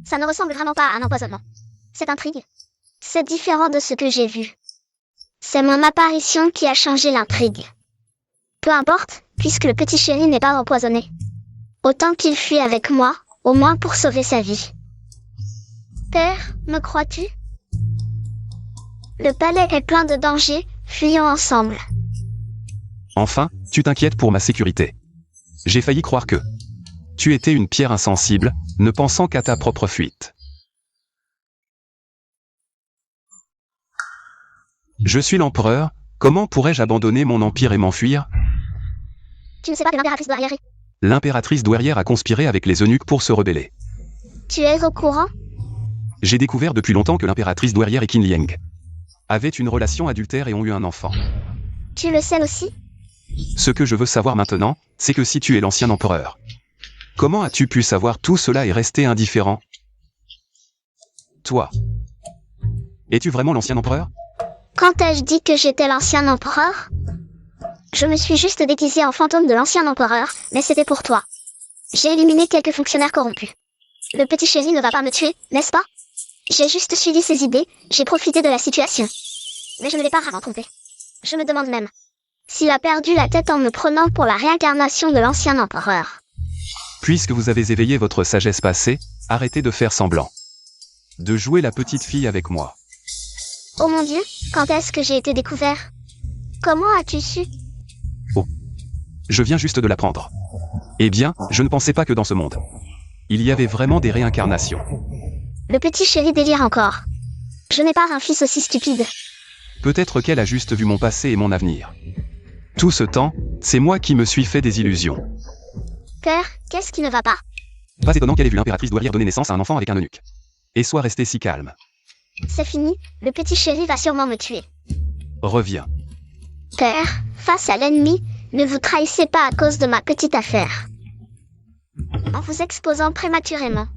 Ça ne ressemble vraiment pas à un empoisonnement. Cette intrigue, c'est différent de ce que j'ai vu. C'est mon apparition qui a changé l'intrigue. Peu importe, puisque le petit chéri n'est pas empoisonné. Autant qu'il fuit avec moi, au moins pour sauver sa vie. Père, me crois-tu? Le palais est plein de dangers, fuyons ensemble. Enfin, tu t'inquiètes pour ma sécurité. J'ai failli croire que tu étais une pierre insensible, ne pensant qu'à ta propre fuite. Je suis l'empereur, comment pourrais-je abandonner mon empire et m'enfuir? Tu ne sais pas que l'impératrice douairière est... L'impératrice douairière a conspiré avec les eunuques pour se rebeller. Tu es au courant? J'ai découvert depuis longtemps que l'impératrice douairière et Qin Liang avaient une relation adultère et ont eu un enfant. Tu le sais aussi? Ce que je veux savoir maintenant, c'est que si tu es l'ancien empereur, comment as-tu pu savoir tout cela et rester indifférent? Toi, es-tu vraiment l'ancien empereur? Quand ai-je dit que j'étais l'ancien empereur? Je me suis juste déguisé en fantôme de l'ancien empereur, mais c'était pour toi. J'ai éliminé quelques fonctionnaires corrompus. Le petit chéri ne va pas me tuer, n'est-ce pas? J'ai juste suivi ses idées, j'ai profité de la situation. Mais je ne l'ai pas vraiment trompé. Je me demande même s'il a perdu la tête en me prenant pour la réincarnation de l'ancien empereur. Puisque vous avez éveillé votre sagesse passée, arrêtez de faire semblant de jouer la petite fille avec moi. Oh mon Dieu, quand est-ce que j'ai été découvert? Comment as-tu su? Je viens juste de l'apprendre. Eh bien, je ne pensais pas que dans ce monde, il y avait vraiment des réincarnations. Le petit chéri délire encore. Je n'ai pas un fils aussi stupide. Peut-être qu'elle a juste vu mon passé et mon avenir. Tout ce temps, c'est moi qui me suis fait des illusions. Père, qu'est-ce qui ne va pas? Pas étonnant qu'elle ait vu l'impératrice douairière donner naissance à un enfant avec un eunuque. Et soit restée si calme. C'est fini, le petit chéri va sûrement me tuer. Reviens. Père, face à l'ennemi, ne vous trahissez pas à cause de ma petite affaire. En vous exposant prématurément.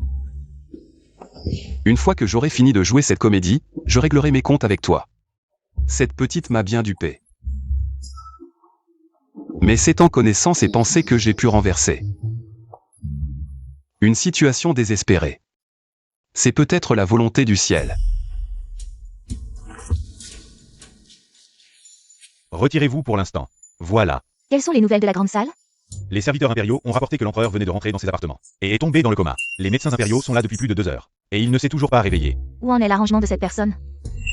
Une fois que j'aurai fini de jouer cette comédie, je réglerai mes comptes avec toi. Cette petite m'a bien dupé. Mais c'est en connaissant ses pensées que j'ai pu renverser. Une situation désespérée. C'est peut-être la volonté du ciel. Retirez-vous pour l'instant. Voilà. Quelles sont les nouvelles de la grande salle? Les serviteurs impériaux ont rapporté que l'empereur venait de rentrer dans ses appartements et est tombé dans le coma. Les médecins impériaux sont là depuis plus de 2 heures et il ne s'est toujours pas réveillé. Où en est l'arrangement de cette personne?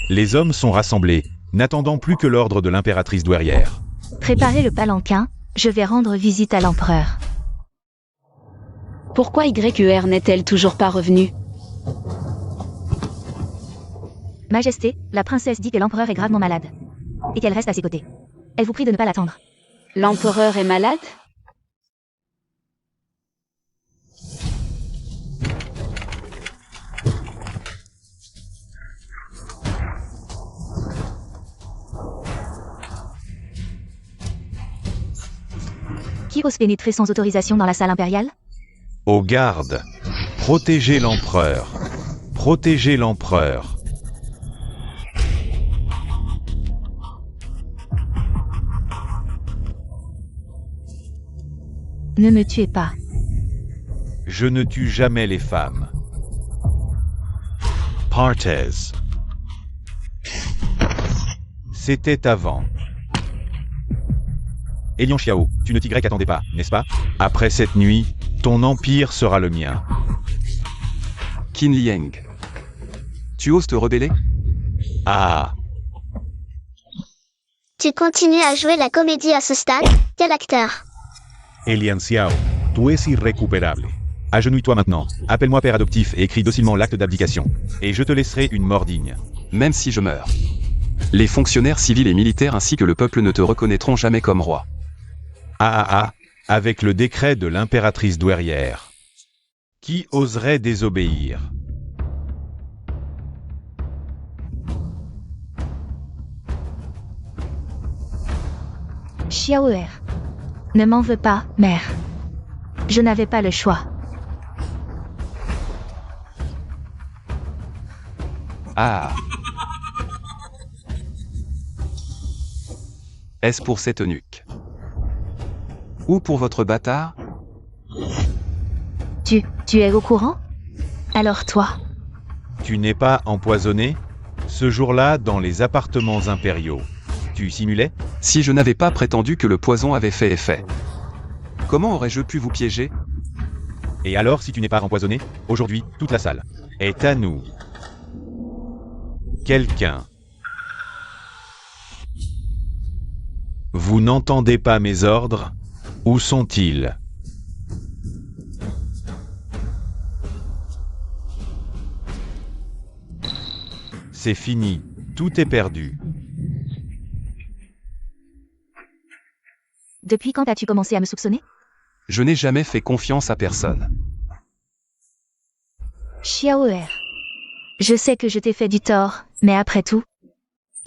Les hommes sont rassemblés, n'attendant plus que l'ordre de l'impératrice douairière. Préparez le palanquin, je vais rendre visite à l'empereur. Pourquoi YER n'est-elle toujours pas revenue? Majesté, la princesse dit que l'empereur est gravement malade. Et qu'elle reste à ses côtés. Elle vous prie de ne pas l'attendre. L'empereur est malade? Qui ose pénétrer sans autorisation dans la salle impériale? Aux gardes, protégez l'empereur. Protégez l'empereur. Ne me tuez pas. Je ne tue jamais les femmes. Partez. C'était avant. Elian Xiao, tu ne t'y attendais pas, n'est-ce pas? Après cette nuit, ton empire sera le mien. Qin Liang. Tu oses te rebeller? Ah, Tu continues à jouer la comédie à ce stade? Quel acteur? Elian Xiao, tu es irrécupérable. Agenouille-toi maintenant, appelle-moi père adoptif et écris docilement l'acte d'abdication. Et je te laisserai une mort digne. Même si je meurs. Les fonctionnaires civils et militaires ainsi que le peuple ne te reconnaîtront jamais comme roi. Avec le décret de l'impératrice douairière. Qui oserait désobéir? Xiaoer. Ne m'en veux pas, mère. Je n'avais pas le choix. Ah. Est-ce pour cette eunuque? Ou pour votre bâtard? Tu es au courant? Alors toi? Tu n'es pas empoisonné? Ce jour-là, dans les appartements impériaux. Tu simulais? Si je n'avais pas prétendu que le poison avait fait effet. Comment aurais-je pu vous piéger? Et alors, si tu n'es pas empoisonné, aujourd'hui, toute la salle est à nous. Quelqu'un. Vous n'entendez pas mes ordres? Où sont-ils? C'est fini, tout est perdu. Depuis quand as-tu commencé à me soupçonner? Je n'ai jamais fait confiance à personne. Xiaoer. Je sais que je t'ai fait du tort, mais après tout,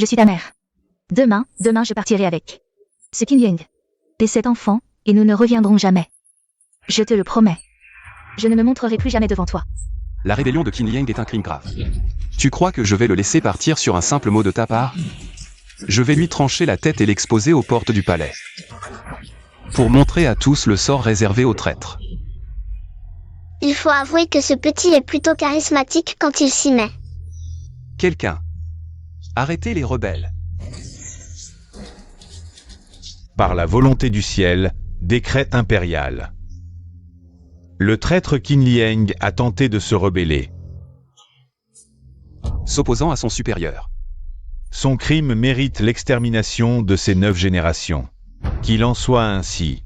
je suis ta mère. Demain je partirai avec ce Qin Liang et cet enfant, et nous ne reviendrons jamais. Je te le promets. Je ne me montrerai plus jamais devant toi. La rébellion de Qin Liang est un crime grave. Tu crois que je vais le laisser partir sur un simple mot de ta part? Je vais lui trancher la tête et l'exposer aux portes du palais. Pour montrer à tous le sort réservé aux traîtres. Il faut avouer que ce petit est plutôt charismatique quand il s'y met. Quelqu'un. Arrêtez les rebelles. Par la volonté du ciel, décret impérial. Le traître Qin Liang a tenté de se rebeller. S'opposant à son supérieur. Son crime mérite l'extermination de ses 9 générations. Qu'il en soit ainsi.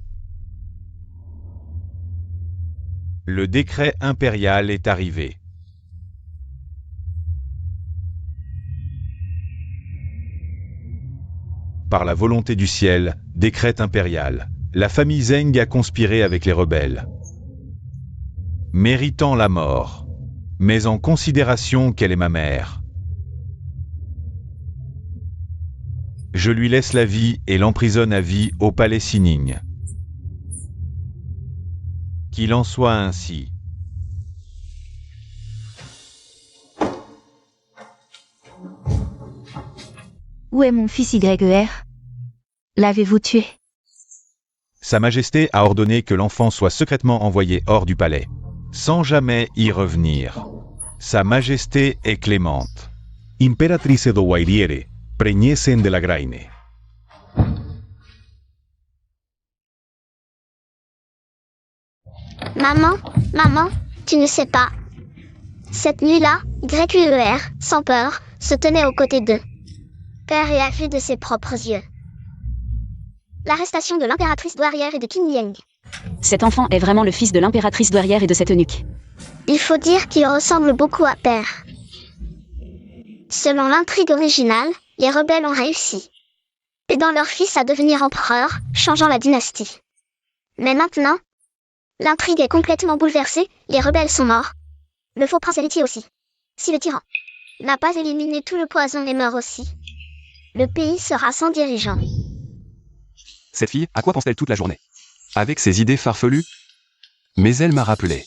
Le décret impérial est arrivé. Par la volonté du ciel, décret impérial. La famille Zeng a conspiré avec les rebelles. Méritant la mort, mais en considération qu'elle est ma mère. Je lui laisse la vie et l'emprisonne à vie au palais Sining. Qu'il en soit ainsi. Où est mon fils YER? L'avez-vous tué? Sa Majesté a ordonné que l'enfant soit secrètement envoyé hors du palais, sans jamais y revenir. Sa Majesté est clémente. Imperatrice do Guairiere, pregnesen de la Graine. Maman, tu ne sais pas. Cette nuit-là, YUER, sans peur, se tenait aux côtés d'eux. Père et a vu de ses propres yeux l'arrestation de l'impératrice douairière et de Qin Yang. Cet enfant est vraiment le fils de l'impératrice douairière et de cette eunuque. Il faut dire qu'il ressemble beaucoup à Père. Selon l'intrigue originale, les rebelles ont réussi, aidant leur fils à devenir empereur, changeant la dynastie. Mais maintenant, l'intrigue est complètement bouleversée, les rebelles sont morts. Le faux prince héritier aussi. Si le tyran n'a pas éliminé tout le poison et meurt aussi, le pays sera sans dirigeant. Cette fille, à quoi pense-t-elle toute la journée? Avec ses idées farfelues? Mais elle m'a rappelé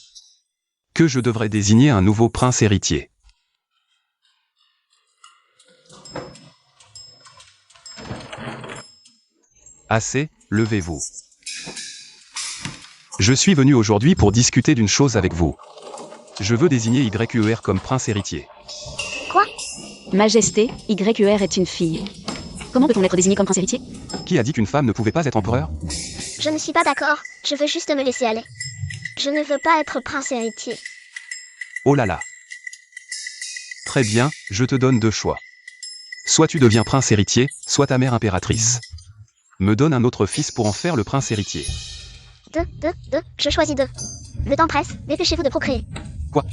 que je devrais désigner un nouveau prince héritier. Assez, levez-vous. Je suis venu aujourd'hui pour discuter d'une chose avec vous. Je veux désigner YER comme prince héritier. Quoi? Majesté, YER est une fille. Comment peut-on être désigné comme prince héritier? Qui a dit qu'une femme ne pouvait pas être empereur? Je ne suis pas d'accord, je veux juste me laisser aller. Je ne veux pas être prince héritier. Oh là là. Très bien, je te donne deux choix. Soit tu deviens prince héritier, soit ta mère impératrice. Me donne un autre fils pour en faire le prince héritier. Deux, je choisis deux. Le temps presse, dépêchez-vous de procréer. Quoi?